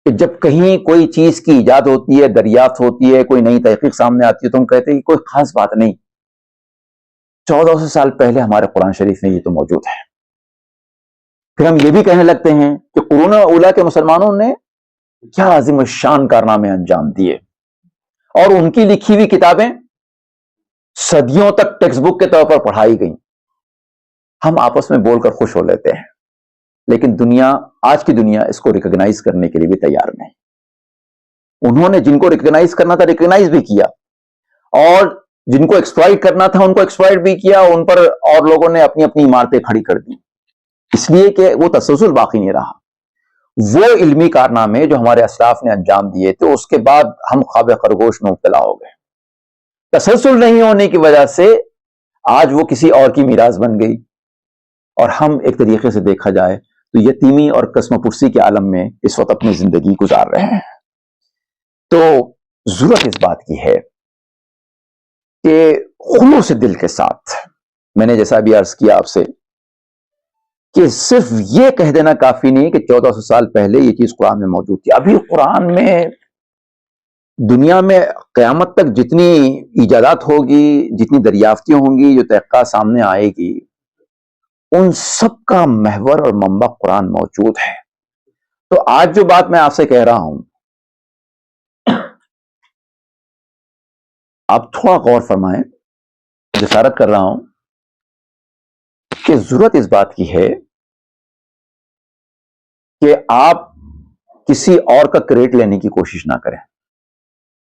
کہ جب کہیں کوئی چیز کی ایجاد ہوتی ہے، دریافت ہوتی ہے، کوئی نئی تحقیق سامنے آتی ہے تو ہم کہتے ہیں کہ کوئی خاص بات نہیں، 1400 سال پہلے ہمارے قرآن شریف میں یہ تو موجود ہے. پھر ہم یہ بھی کہنے لگتے ہیں کہ قرون اولیٰ کے مسلمانوں نے کیا عظیم الشان کارنامے انجام دیے، اور ان کی لکھی ہوئی کتابیں صدیوں تک ٹیکسٹ بک کے طور پر پڑھائی گئیں. ہم آپس میں بول کر خوش ہو لیتے ہیں، لیکن دنیا، آج کی دنیا اس کو ریکگنائز کرنے کے لیے بھی تیار نہیں. انہوں نے جن کو ریکگنائز کرنا تھا ریکگنائز بھی کیا، اور جن کو ایکسپلائٹ کرنا تھا ان کو ایکسپلائٹ بھی کیا، ان پر اور لوگوں نے اپنی اپنی عمارتیں کھڑی کر دی، اس لیے کہ وہ تسلسل باقی نہیں رہا. وہ علمی کارنامے جو ہمارے اسلاف نے انجام دیے تھے، اس کے بعد ہم خواب خرگوش میں مبتلا ہو گئے. تسلسل نہیں ہونے کی وجہ سے آج وہ کسی اور کی میراث بن گئی، اور ہم ایک طریقے سے دیکھا جائے تو یتیمی اور قسم پرسی کے عالم میں اس وقت اپنی زندگی گزار رہے ہیں. تو ضرورت اس بات کی ہے کہ خلوص دل کے ساتھ، میں نے جیسا بھی عرض کیا آپ سے کہ صرف یہ کہہ دینا کافی نہیں کہ 1400 سال پہلے یہ چیز قرآن میں موجود تھی. ابھی قرآن میں دنیا میں قیامت تک جتنی ایجادات ہوگی، جتنی دریافتیں ہوں گی، جو تحقیقات سامنے آئے گی، ان سب کا محور اور منبع قرآن موجود ہے. تو آج جو بات میں آپ سے کہہ رہا ہوں، آپ تھوڑا غور فرمائیں. جسارت کر رہا ہوں کہ ضرورت اس بات کی ہے کہ آپ کسی اور کا کریڈٹ لینے کی کوشش نہ کریں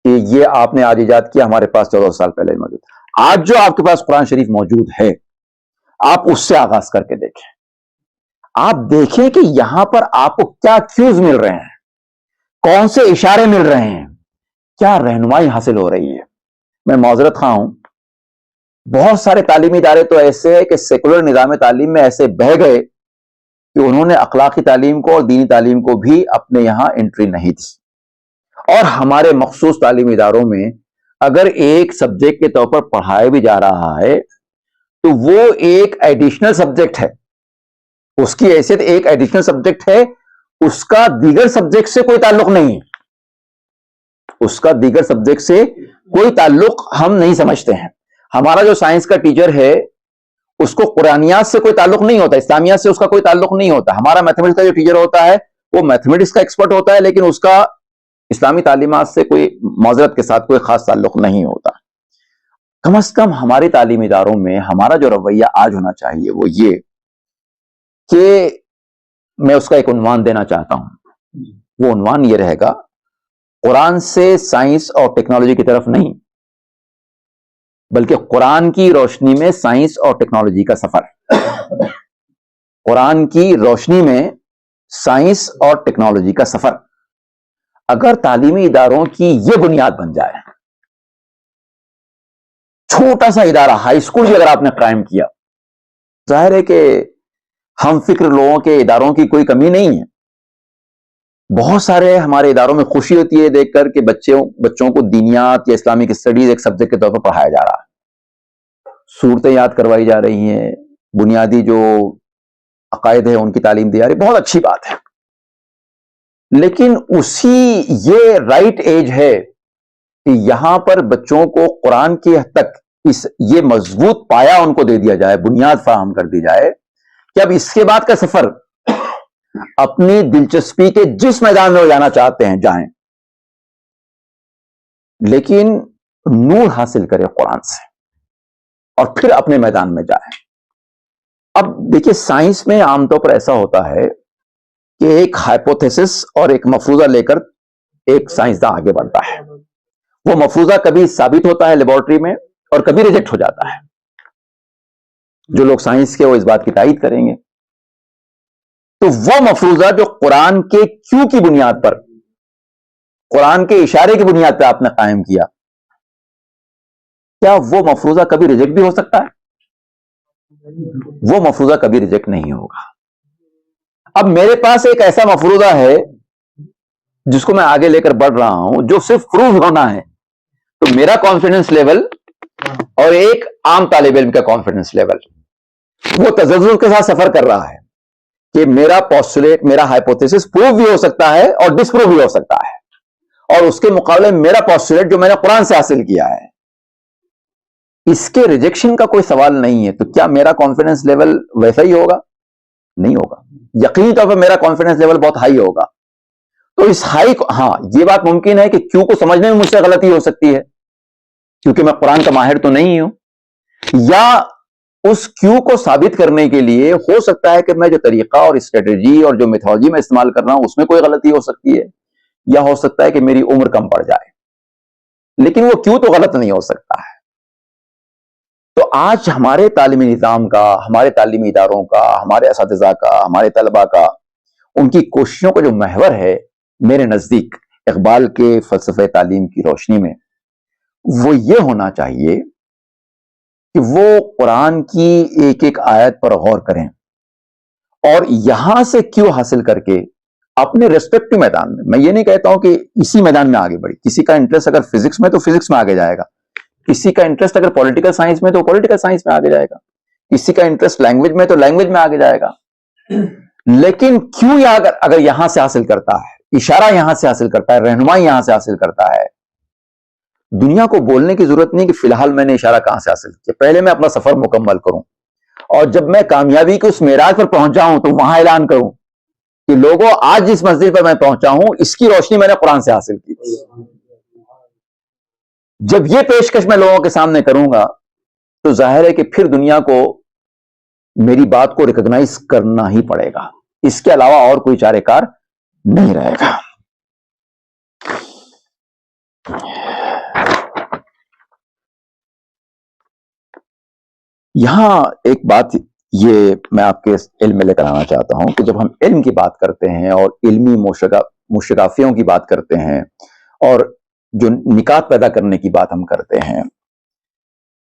کہ یہ آپ نے آج ایجاد کیا، ہمارے پاس 14 سال پہلے موجود. آج جو آپ کے پاس قرآن شریف موجود ہے، آپ اس سے آغاز کر کے دیکھیں. آپ دیکھیں کہ یہاں پر آپ کو کیا کیوز مل رہے ہیں، کون سے اشارے مل رہے ہیں، کیا رہنمائی حاصل ہو رہی ہے. میں معذرت خواہ ہوں، بہت سارے تعلیمی ادارے تو ایسے ہیں کہ سیکولر نظام تعلیم میں ایسے بہہ گئے کہ انہوں نے اخلاقی تعلیم کو اور دینی تعلیم کو بھی اپنے یہاں انٹری نہیں دی. اور ہمارے مخصوص تعلیمی اداروں میں اگر ایک سبجیکٹ کے طور پر پڑھایا بھی جا رہا ہے تو وہ ایک ایڈیشنل سبجیکٹ ہے، اس کی حیثیت ایک ایڈیشنل سبجیکٹ ہے، اس کا دیگر سبجیکٹ سے کوئی تعلق نہیں. اس کا دیگر سبجیکٹ سے کوئی تعلق ہم نہیں سمجھتے ہیں. ہمارا جو سائنس کا ٹیچر ہے اس کو قرآنیات سے کوئی تعلق نہیں ہوتا، اسلامیات سے اس کا کوئی تعلق نہیں ہوتا. ہمارا میتھمیٹکس کا جو ٹیچر ہوتا ہے وہ میتھمیٹکس کا ایکسپرٹ ہوتا ہے، لیکن اس کا اسلامی تعلیمات سے کوئی، معذرت کے ساتھ، کوئی خاص تعلق نہیں ہوتا. کم از کم ہماری تعلیمی اداروں میں ہمارا جو رویہ آج ہونا چاہیے وہ یہ کہ میں اس کا ایک عنوان دینا چاہتا ہوں. وہ عنوان یہ رہے گا: قرآن سے سائنس اور ٹیکنالوجی کی طرف نہیں، بلکہ قرآن کی روشنی میں سائنس اور ٹیکنالوجی کا سفر. قرآن کی روشنی میں سائنس اور ٹیکنالوجی کا سفر. اگر تعلیمی اداروں کی یہ بنیاد بن جائے، چھوٹا سا ادارہ، ہائی اسکول بھی اگر آپ نے قائم کیا، ظاہر ہے کہ ہم فکر لوگوں کے اداروں کی کوئی کمی نہیں ہے. بہت سارے ہمارے اداروں میں خوشی ہوتی ہے دیکھ کر کہ بچوں کو دینیات یا اسلامک اسٹڈیز ایک سبجیکٹ کے طور پر پڑھایا جا رہا ہے، صورتیں یاد کروائی جا رہی ہیں، بنیادی جو عقائد ہیں ان کی تعلیم دی جا رہی ہے. بہت اچھی بات ہے، لیکن یہ رائٹ ایج ہے کہ یہاں پر بچوں کو قرآن کی حد تک یہ مضبوط پایا ان کو دے دیا جائے، بنیاد فراہم کر دی جائے کہ اب اس کے بعد کا سفر اپنی دلچسپی کے جس میدان میں وہ جانا چاہتے ہیں جائیں، لیکن نور حاصل کرے قرآن سے اور پھر اپنے میدان میں جائیں. اب دیکھیے، سائنس میں عام طور پر ایسا ہوتا ہے کہ ایک ہائپوتھیسس اور ایک مفروضہ لے کر ایک سائنسداں آگے بڑھتا ہے. وہ مفروضہ کبھی ثابت ہوتا ہے لیبورٹری میں اور کبھی ریجیکٹ ہو جاتا ہے. جو لوگ سائنس کے وہ اس بات کی تائید کریں گے. تو وہ مفروضہ جو قرآن کے کیوں کی بنیاد پر، قرآن کے اشارے کی بنیاد پہ آپ نے قائم کیا، کیا وہ مفروضہ کبھی ریجیکٹ بھی ہو سکتا ہے؟ وہ مفروضہ کبھی ریجیکٹ نہیں ہوگا. اب میرے پاس ایک ایسا مفروضہ ہے جس کو میں آگے لے کر بڑھ رہا ہوں، جو صرف پروف ہونا ہے، تو میرا کانفیڈنس لیول اور ایک عام طالب علم کا کانفیڈنس لیول وہ تزلزل کے ساتھ سفر کر رہا ہے کہ میرا پوسٹولیٹ، میرا ہائپوتھیسس پروف بھی ہو سکتا ہے اور ڈس پروف بھی ہو سکتا ہے، اور اس کے مقابلے میں میرا پوسٹولیٹ جو میں نے قرآن سے حاصل کیا ہے، اس کے ریجیکشن کا کوئی سوال نہیں ہے. تو کیا میرا کانفیڈنس لیول ویسا ہی ہوگا؟ نہیں ہوگا. یقینی طور پر میرا کانفیڈنس لیول بہت ہائی ہوگا. تو اس ہائی کو، ہاں یہ بات ممکن ہے کہ کیوں کو سمجھنے میں مجھ سے غلطی ہو سکتی ہے کیونکہ میں قرآن کا ماہر تو نہیں ہوں، یا اس کیوں کو ثابت کرنے کے لیے ہو سکتا ہے کہ میں جو طریقہ اور اسٹریٹجی اور جو میتھولوجی میں استعمال کر رہا ہوں اس میں کوئی غلطی ہو سکتی ہے، یا ہو سکتا ہے کہ میری عمر کم پڑ جائے، لیکن وہ کیوں تو غلط نہیں ہو سکتا ہے. تو آج ہمارے تعلیمی نظام کا، ہمارے تعلیمی اداروں کا، ہمارے اساتذہ کا، ہمارے طلباء کا، ان کی کوششوں کا جو محور ہے میرے نزدیک اقبال کے فلسفہ تعلیم کی روشنی میں، وہ یہ ہونا چاہیے کہ وہ قرآن کی ایک ایک آیت پر غور کریں اور یہاں سے کیوں حاصل کر کے اپنے ریسپیکٹو میدان میں یہ نہیں کہتا ہوں کہ اسی میدان میں آگے بڑھی. کسی کا انٹرسٹ اگر فزکس میں تو فزکس میں آگے جائے گا، کسی کا انٹرسٹ اگر پولیٹیکل سائنس میں تو پولیٹیکل سائنس میں آگے جائے گا، کسی کا انٹرسٹ لینگویج میں تو لینگویج میں آگے جائے گا. لیکن کیوں اگر یہاں سے حاصل کرتا ہے، اشارہ یہاں سے حاصل کرتا ہے، رہنمائی یہاں سے حاصل کرتا ہے، دنیا کو بولنے کی ضرورت نہیں کہ فی الحال میں نے اشارہ کہاں سے حاصل کیا، پہلے میں اپنا سفر مکمل کروں، اور جب میں کامیابی کے اس معراج پر پہنچ جاؤں تو وہاں اعلان کروں کہ لوگوں آج جس مسجد پر میں پہنچا ہوں اس کی روشنی میں نے قرآن سے حاصل کی. جب یہ پیشکش میں لوگوں کے سامنے کروں گا تو ظاہر ہے کہ پھر دنیا کو میری بات کو ریکگنائز کرنا ہی پڑے گا، اس کے علاوہ اور کوئی چارہ کار نہیں رہے گا. یہاں ایک بات یہ میں آپ کے علم میں لے کر آنا چاہتا ہوں کہ جب ہم علم کی بات کرتے ہیں اور علمی مشرافیوں کی بات کرتے ہیں اور جو نکات پیدا کرنے کی بات ہم کرتے ہیں،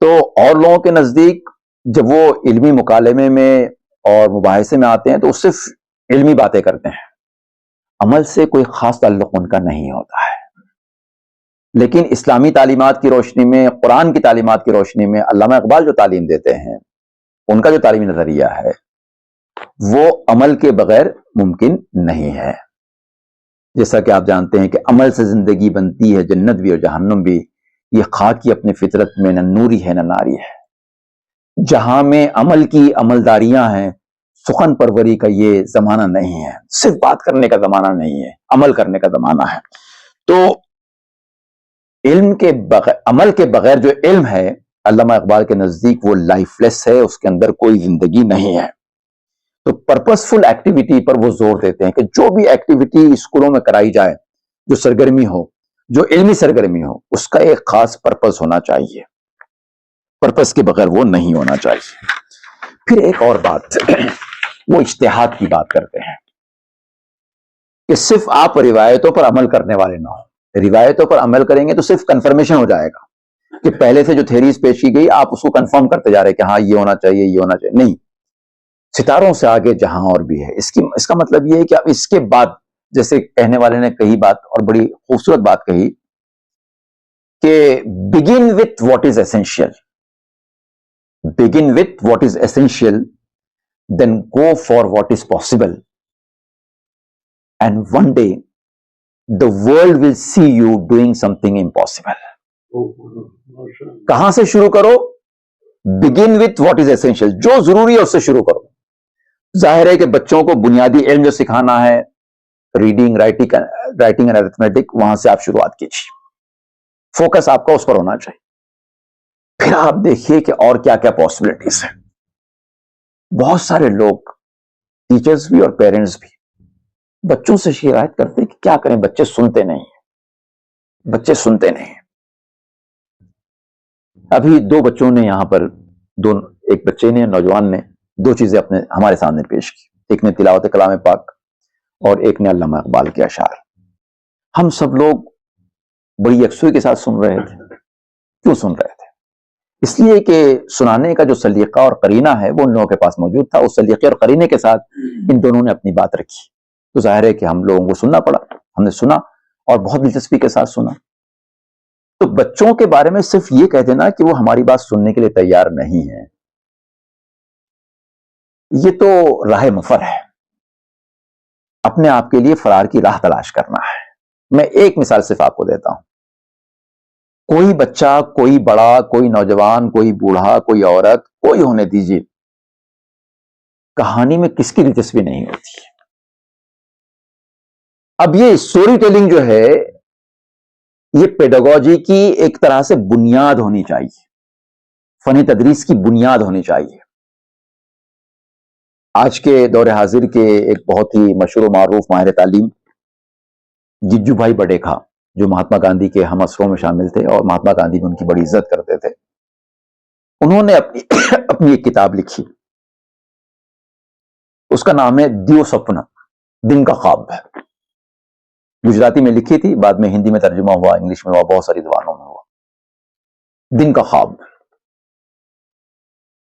تو اور لوگوں کے نزدیک جب وہ علمی مکالمے میں اور مباحثے میں آتے ہیں تو صرف علمی باتیں کرتے ہیں، عمل سے کوئی خاص تعلق ان کا نہیں ہوتا ہے. لیکن اسلامی تعلیمات کی روشنی میں، قرآن کی تعلیمات کی روشنی میں علامہ اقبال جو تعلیم دیتے ہیں، ان کا جو تعلیمی نظریہ ہے وہ عمل کے بغیر ممکن نہیں ہے. جیسا کہ آپ جانتے ہیں کہ عمل سے زندگی بنتی ہے جنت بھی اور جہنم بھی، یہ خاکی اپنے فطرت میں نہ نوری ہے نہ ناری ہے. جہاں میں عمل کی عملداریاں ہیں، سخن پروری کا یہ زمانہ نہیں ہے، صرف بات کرنے کا زمانہ نہیں ہے، عمل کرنے کا زمانہ ہے. تو علم کے بغیر، عمل کے بغیر جو علم ہے علامہ اقبال کے نزدیک وہ لائف لیس ہے، اس کے اندر کوئی زندگی نہیں ہے. تو پرپسفل ایکٹیویٹی پر وہ زور دیتے ہیں کہ جو بھی ایکٹیویٹی اسکولوں میں کرائی جائے، جو سرگرمی ہو، جو علمی سرگرمی ہو، اس کا ایک خاص پرپس ہونا چاہیے، پرپس کے بغیر وہ نہیں ہونا چاہیے. پھر ایک اور بات وہ اجتہاد کی بات کرتے ہیں کہ صرف آپ روایتوں پر عمل کرنے والے نہ ہو. روایتوں پر عمل کریں گے تو صرف کنفرمیشن ہو جائے گا کہ پہلے سے جو تھیریز پیش کی گئی آپ اس کو کنفرم کرتے جا رہے کہ ہاں یہ ہونا چاہیے، یہ ہونا چاہیے. نہیں، ستاروں سے آگے جہاں اور بھی ہے. اس کا مطلب یہ ہے کہ اب اس کے بعد، جیسے کہنے والے نے کہی بات اور بڑی خوبصورت بات کہی کہ begin with what is essential, begin with what is essential, then go for what is possible, and one day the world will see you doing something impossible. کہاں سے شروع کرو؟ begin with what is essential. جو ضروری ہے اس سے شروع کرو. ظاہر ہے کہ بچوں کو بنیادی علم جو سکھانا ہے، ریڈنگ، رائٹنگ اینڈ ارتھمیٹک، وہاں سے آپ شروعات کیجیے. فوکس آپ کا اس پر ہونا چاہیے. پھر آپ دیکھیے کہ اور کیا کیا پاسبلٹیز ہیں. بہت سارے لوگ، ٹیچرز بھی اور پیرنٹس بھی، بچوں سے شکایت کرتے کہ کیا کریں، بچے سنتے نہیں ہیں، بچے سنتے نہیں ہیں. ابھی دو بچوں نے یہاں پر، ایک بچے نے، نوجوان نے، دو چیزیں ہمارے سامنے پیش کی. ایک نے تلاوت کلام پاک اور ایک نے علامہ اقبال کے اشعار. ہم سب لوگ بڑی یکسوئی کے ساتھ سن رہے تھے. کیوں سن رہے تھے؟ اس لیے کہ سنانے کا جو سلیقہ اور قرینہ ہے وہ ان لوگوں کے پاس موجود تھا. اس سلیقے اور قرینے کے ساتھ ان دونوں نے اپنی بات رکھی. تو ظاہر ہے کہ ہم لوگوں کو سننا پڑا. ہم نے سنا اور بہت دلچسپی کے ساتھ سنا. تو بچوں کے بارے میں صرف یہ کہہ دینا کہ وہ ہماری بات سننے کے لیے تیار نہیں ہے، یہ تو راہ مفر ہے. اپنے آپ کے لیے فرار کی راہ تلاش کرنا ہے. میں ایک مثال صرف آپ کو دیتا ہوں. کوئی بچہ، کوئی بڑا، کوئی نوجوان، کوئی بوڑھا، کوئی عورت، کوئی ہونے دیجیے، کہانی میں کس کی دلچسپی نہیں ہوتی. اب یہ اسٹوری ٹیلنگ جو ہے یہ پیڈاگوجی کی ایک طرح سے بنیاد ہونی چاہیے، فن تدریس کی بنیاد ہونی چاہیے. آج کے دور حاضر کے ایک بہت ہی مشہور و معروف ماہر تعلیم ججو بھائی بڈیکھا، جو مہاتما گاندھی کے ہم عصروں میں شامل تھے اور مہاتما گاندھی بھی ان کی بڑی عزت کرتے تھے، انہوں نے اپنی ایک کتاب لکھی. اس کا نام ہے دیو سپنا، دن کا خواب. گجراتی میں لکھی تھی، بعد میں ہندی میں ترجمہ ہوا، انگلش میں ہوا، بہت ساری زبانوں میں ہوا. دن کا خواب.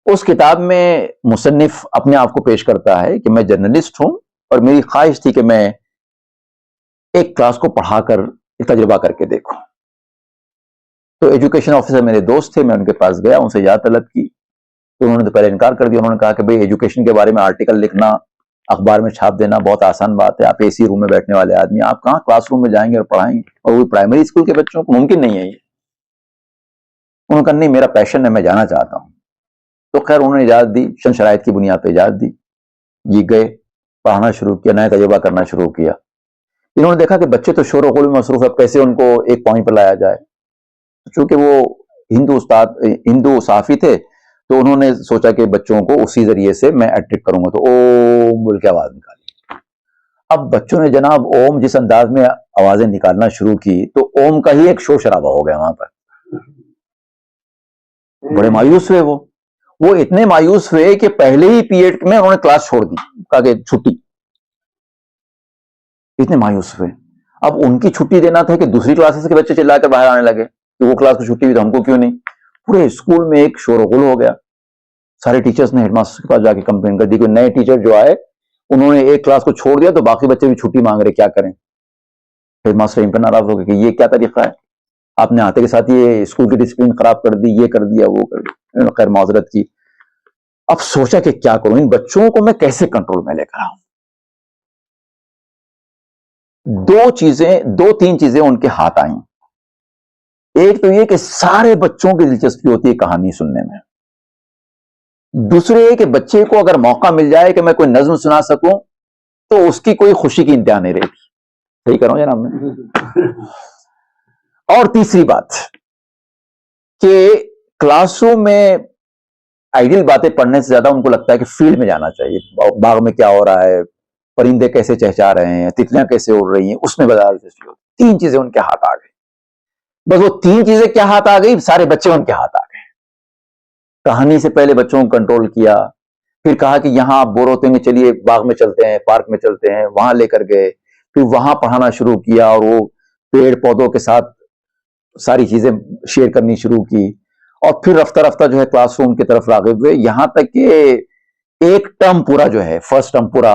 اس کتاب میں مصنف اپنے آپ کو پیش کرتا ہے کہ میں جرنلسٹ ہوں اور میری خواہش تھی کہ میں ایک کلاس کو پڑھا کر ایک تجربہ کر کے دیکھوں. تو ایجوکیشن آفیسر میرے دوست تھے، میں ان کے پاس گیا، ان سے اجازت طلب کی. تو انہوں نے تو پہلے انکار کر دیا. انہوں نے کہا کہ بھئی ایجوکیشن کے بارے میں آرٹیکل لکھنا، اخبار میں چھاپ دینا بہت آسان بات ہے. آپ اے سی روم میں بیٹھنے والے آدمی، آپ کہاں کلاس روم میں جائیں گے اور پڑھائیں گے، اور وہ پرائمری اسکول کے بچوں کو ممکن نہیں ہے یہ. انہوں نے کہا نہیں، میرا پیشن ہے، میں جانا چاہتا ہوں. تو خیر انہوں نے اجازت دی، چند شرائط کی بنیاد پہ اجازت دی. یہ گئے، پڑھانا شروع کیا، نیا تجربہ کرنا شروع کیا. انہوں نے دیکھا کہ بچے تو شور و غل میں مصروف ہے، کیسے ان کو ایک پوائنٹ پر لایا جائے. چونکہ وہ ہندو صحافی تھے تو انہوں نے سوچا کہ بچوں کو اسی ذریعے سے میں ایٹریکٹ کروں گا. تو اوم بول کے آواز نکالی. اب بچوں نے جناب اوم جس انداز میں آوازیں نکالنا شروع کی تو اوم کا ہی ایک شور شرابہ ہو گیا وہاں پر. بڑے مایوس ہوئے. وہ اتنے مایوس ہوئے کہ پہلے ہی پیریڈ میں انہوں نے کلاس چھوڑ دی، کہا کہ چھٹی. اتنے مایوس ہوئے. اب ان کی چھٹی دینا تھا کہ دوسری کلاسز کے بچے چلا کر باہر آنے لگے کہ وہ کلاس کو چھٹی ہوئی تو ہم کو کیوں نہیں. پورے اسکول میں ایک شور و غل ہو گیا. سارے ٹیچرز نے ہیڈ ماسٹر کے پاس جا کے کمپلین کر دی کہ نئے ٹیچر جو آئے انہوں نے ایک کلاس کو چھوڑ دیا تو باقی بچے بھی چھٹی مانگ رہے، کیا کریں. ہیڈ ماسٹر ان پر ناراض ہو گئے کہ یہ کیا طریقہ ہے، آپ نے آتے کے ساتھ یہ اسکول کی ڈسپلن خراب کر دی، یہ کر دیا، وہ کر دیا. خیر معذرت کی. اب سوچا کہ کیا کروں، ان بچوں کو میں کیسے کنٹرول میں لے کر آؤں. دو تین چیزیں ان کے ہاتھ آئیں. ایک تو یہ کہ سارے بچوں کی دلچسپی ہوتی ہے کہانی سننے میں. دوسرے یہ کہ بچے کو اگر موقع مل جائے کہ میں کوئی نظم سنا سکوں تو اس کی کوئی خوشی کی انتہا نہیں رہتی. صحیح کروں جناب میں. اور تیسری بات کہ کلاس روم میں آئیڈیل باتیں پڑھنے سے زیادہ ان کو لگتا ہے کہ فیلڈ میں جانا چاہیے. باغ میں کیا ہو رہا ہے، پرندے کیسے چہچہا رہے ہیں، تتلیاں کیسے اڑ رہی ہیں، اس میں بدل دلچسپی ہوتی. تین چیزیں ان کے ہاتھ آ گئی. بس وہ تین چیزیں کیا ہاتھ آ گئی، سارے بچے ان کے ہاتھ آ گئے. کہانی سے پہلے بچوں کو کنٹرول کیا، پھر کہا کہ یہاں آپ بور ہوتے ہیں، چلیے باغ میں چلتے ہیں، پارک میں چلتے ہیں، وہاں لے کر گئے. پھر وہاں پڑھانا شروع کیا اور وہ پیڑ پودوں کے ساتھ ساری چیزیں شیئر کرنی شروع کی. اور پھر رفتہ رفتہ جو ہے کلاس روم کی طرف راغب ہوئے، یہاں تک کہ ایک ٹرم پورا جو ہے، فرسٹ ٹرم پورا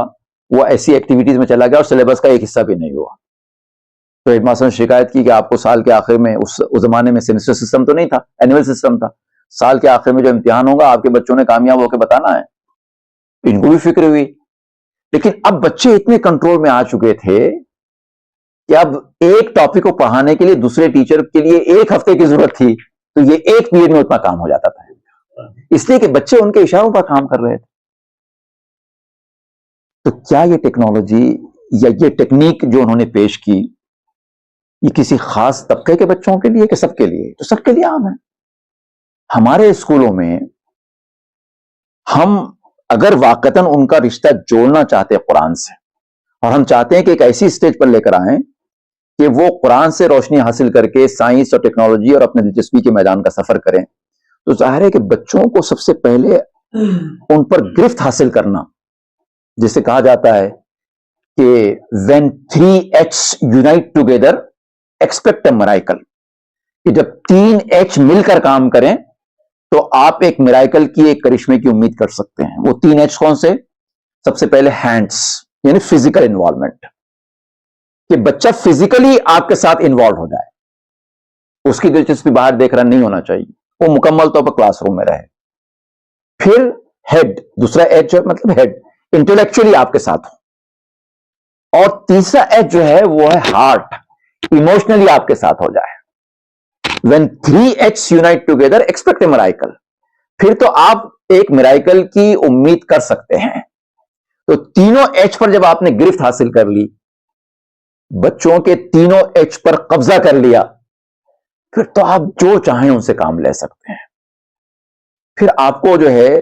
وہ ایسی ایکٹیویٹیز میں چلا گیا اور سلیبس کا ایک حصہ بھی نہیں ہوا. تو ہیڈ ماسٹر نے شکایت کی کہ آپ کو سال کے آخر میں، اس زمانے میں سیمسٹر سسٹم تو نہیں تھا، اینوئل سسٹم تھا، سال کے آخر میں جو امتحان ہوگا آپ کے بچوں نے کامیاب ہو کے بتانا ہے. ان کو بھی فکر ہوئی. لیکن اب بچے اتنے کنٹرول میں آ چکے تھے کہ اب ایک ٹاپک کو پڑھانے کے لیے دوسرے ٹیچر کے لیے ایک ہفتے کی ضرورت تھی تو یہ ایک پیریڈ میں اتنا کام ہو جاتا تھا، اس لیے کہ بچے ان کے اشاروں پر کام کر رہے تھے. تو کیا یہ ٹیکنالوجی یا یہ ٹیکنیک جو انہوں نے پیش کی یہ کسی خاص طبقے کے بچوں کے لیے کہ سب کے لیے؟ تو سب کے لیے عام ہے. ہمارے اسکولوں میں ہم اگر واقعتاً ان کا رشتہ جوڑنا چاہتے ہیں قرآن سے، اور ہم چاہتے ہیں کہ ایک ایسی اسٹیج پر لے کر آئیں کہ وہ قرآن سے روشنی حاصل کر کے سائنس اور ٹیکنالوجی اور اپنے دلچسپی کے میدان کا سفر کریں، تو ظاہر ہے کہ بچوں کو سب سے پہلے ان پر گرفت حاصل کرنا جسے کہا جاتا ہے کہ when 3H unite together expect a miracle، کہ جب 3H مل کر کام کریں تو آپ ایک میرائکل کی، ایک کرشمے کی امید کر سکتے ہیں۔ وہ 3H کون سے؟ سب سے پہلے ہینڈس، یعنی فزیکل انوالومنٹ، کہ بچہ فزیکلی آپ کے ساتھ انوالو ہو جائے، اس کی دلچسپی باہر دیکھ رہا نہیں ہونا چاہیے، وہ مکمل طور پر کلاس روم میں رہے۔ پھر ہیڈ، دوسرا ایج مطلب ہیڈ، انٹلیکچولی آپ کے ساتھ ہو، اور تیسرا ایج جو ہے وہ ہے ہارٹ، ایموشنلی آپ کے ساتھ ہو جائے۔ when 3H unite together expect a miracle، پھر تو آپ ایک میرائکل کی امید کر سکتے ہیں۔ تو تینوں ایچ پر جب آپ نے گرفت حاصل کر لی، بچوں کے تینوں ایچ پر قبضہ کر لیا، پھر تو آپ جو چاہیں ان سے کام لے سکتے ہیں۔ پھر آپ کو جو ہے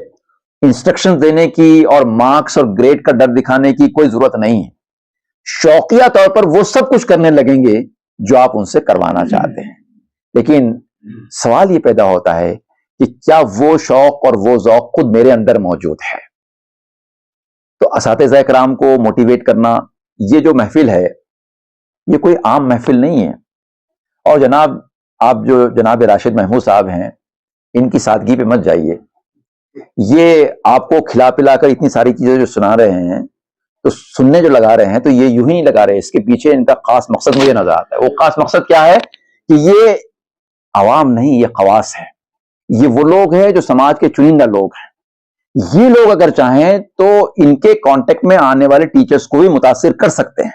انسٹرکشن دینے کی اور مارکس اور گریڈ کا ڈر دکھانے کی کوئی ضرورت نہیں ہے۔ شوقیہ طور پر وہ سب کچھ کرنے لگیں گے جو آپ ان سے کروانا چاہتے ہیں۔ لیکن سوال یہ پیدا ہوتا ہے کہ کیا وہ شوق اور وہ ذوق خود میرے اندر موجود ہے؟ تو اساتذہ کرام کو موٹیویٹ کرنا، یہ جو محفل ہے یہ کوئی عام محفل نہیں ہے۔ اور جناب، آپ جو جناب راشد محمود صاحب ہیں، ان کی سادگی پہ مت جائیے۔ یہ آپ کو کھلا پلا کر اتنی ساری چیزیں جو سنا رہے ہیں، تو سننے جو لگا رہے ہیں تو یہ یوں ہی نہیں لگا رہے، اس کے پیچھے ان کا خاص مقصد مجھے نظر آتا ہے۔ وہ خاص مقصد کیا ہے کہ یہ عوام نہیں، یہ خواص ہے، یہ وہ لوگ ہیں جو سماج کے چنندہ لوگ ہیں۔ یہ لوگ اگر چاہیں تو ان کے کانٹیکٹ میں آنے والے ٹیچرز کو بھی متاثر کر سکتے ہیں،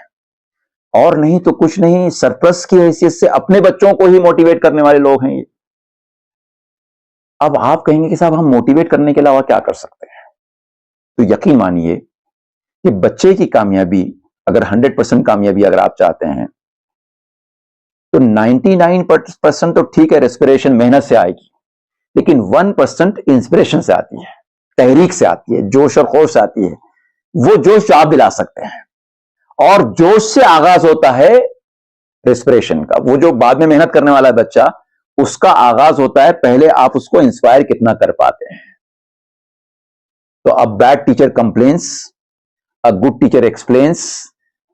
اور نہیں تو کچھ نہیں، سرپرست کی حیثیت سے اپنے بچوں کو ہی موٹیویٹ کرنے والے لوگ ہیں یہ۔ اب آپ کہیں گے کہ صاحب ہم موٹیویٹ کرنے کے علاوہ کیا کر سکتے ہیں؟ تو یقین مانیے کہ بچے کی کامیابی، اگر 100% کامیابی اگر آپ چاہتے ہیں تو 99% تو ٹھیک ہے، ریسپریشن محنت سے آئے گی، لیکن 1% انسپریشن سے آتی ہے، تحریک سے آتی ہے، جوش اور خروش سے آتی ہے۔ وہ جوش جو آپ دلا سکتے ہیں، اور جوش سے آغاز ہوتا ہے ریسپریشن کا۔ وہ جو بعد میں محنت کرنے والا بچہ، اس کا آغاز ہوتا ہے پہلے آپ اس کو انسپائر کتنا کر پاتے ہیں۔ تو a bad teacher complains, a good teacher explains,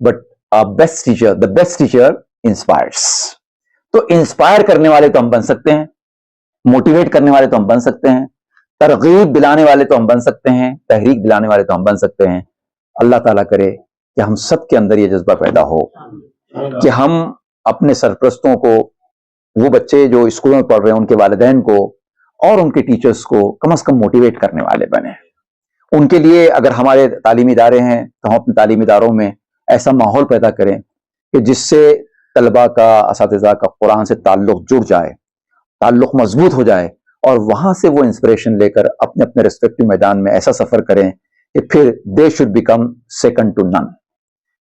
but the best teacher inspires۔ تو انسپائر کرنے والے تو ہم بن سکتے ہیں، موٹیویٹ کرنے والے تو ہم بن سکتے ہیں، ترغیب دلانے والے تو ہم بن سکتے ہیں، تحریک دلانے والے تو ہم بن سکتے ہیں۔ اللہ تعالیٰ کرے کہ ہم سب کے اندر یہ جذبہ پیدا ہو کہ ہم اپنے سرپرستوں کو، وہ بچے جو اسکولوں میں پڑھ رہے ہیں ان کے والدین کو اور ان کے ٹیچرز کو کم از کم موٹیویٹ کرنے والے بنیں۔ ان کے لیے اگر ہمارے تعلیمی ادارے ہیں تو ہم اپنے تعلیمی اداروں میں ایسا ماحول پیدا کریں کہ جس سے طلباء کا، اساتذہ کا قرآن سے تعلق جڑ جائے، تعلق مضبوط ہو جائے، اور وہاں سے وہ انسپریشن لے کر اپنے اپنے ریسپیکٹو میدان میں ایسا سفر کریں کہ پھر they should become second to none,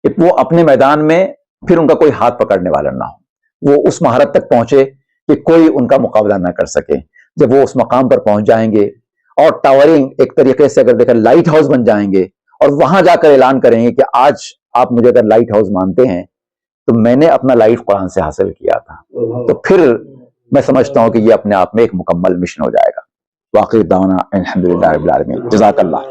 کہ وہ اپنے میدان میں پھر ان کا کوئی ہاتھ پکڑنے والا نہ ہو، وہ اس مہارت تک پہنچے کہ کوئی ان کا مقابلہ نہ کر سکے۔ جب وہ اس مقام پر پہنچ جائیں گے اور ٹاورنگ ایک طریقے سے اگر دیکھیں لائٹ ہاؤس بن جائیں گے، اور وہاں جا کر اعلان کریں گے کہ آج آپ مجھے اگر لائٹ ہاؤس مانتے ہیں تو میں نے اپنا لائف قرآن سے حاصل کیا تھا، تو پھر میں سمجھتا ہوں کہ یہ اپنے آپ میں ایک مکمل مشن ہو جائے گا۔ واقعی دعوانا الحمدللہ رب العالمین، جزاک اللہ۔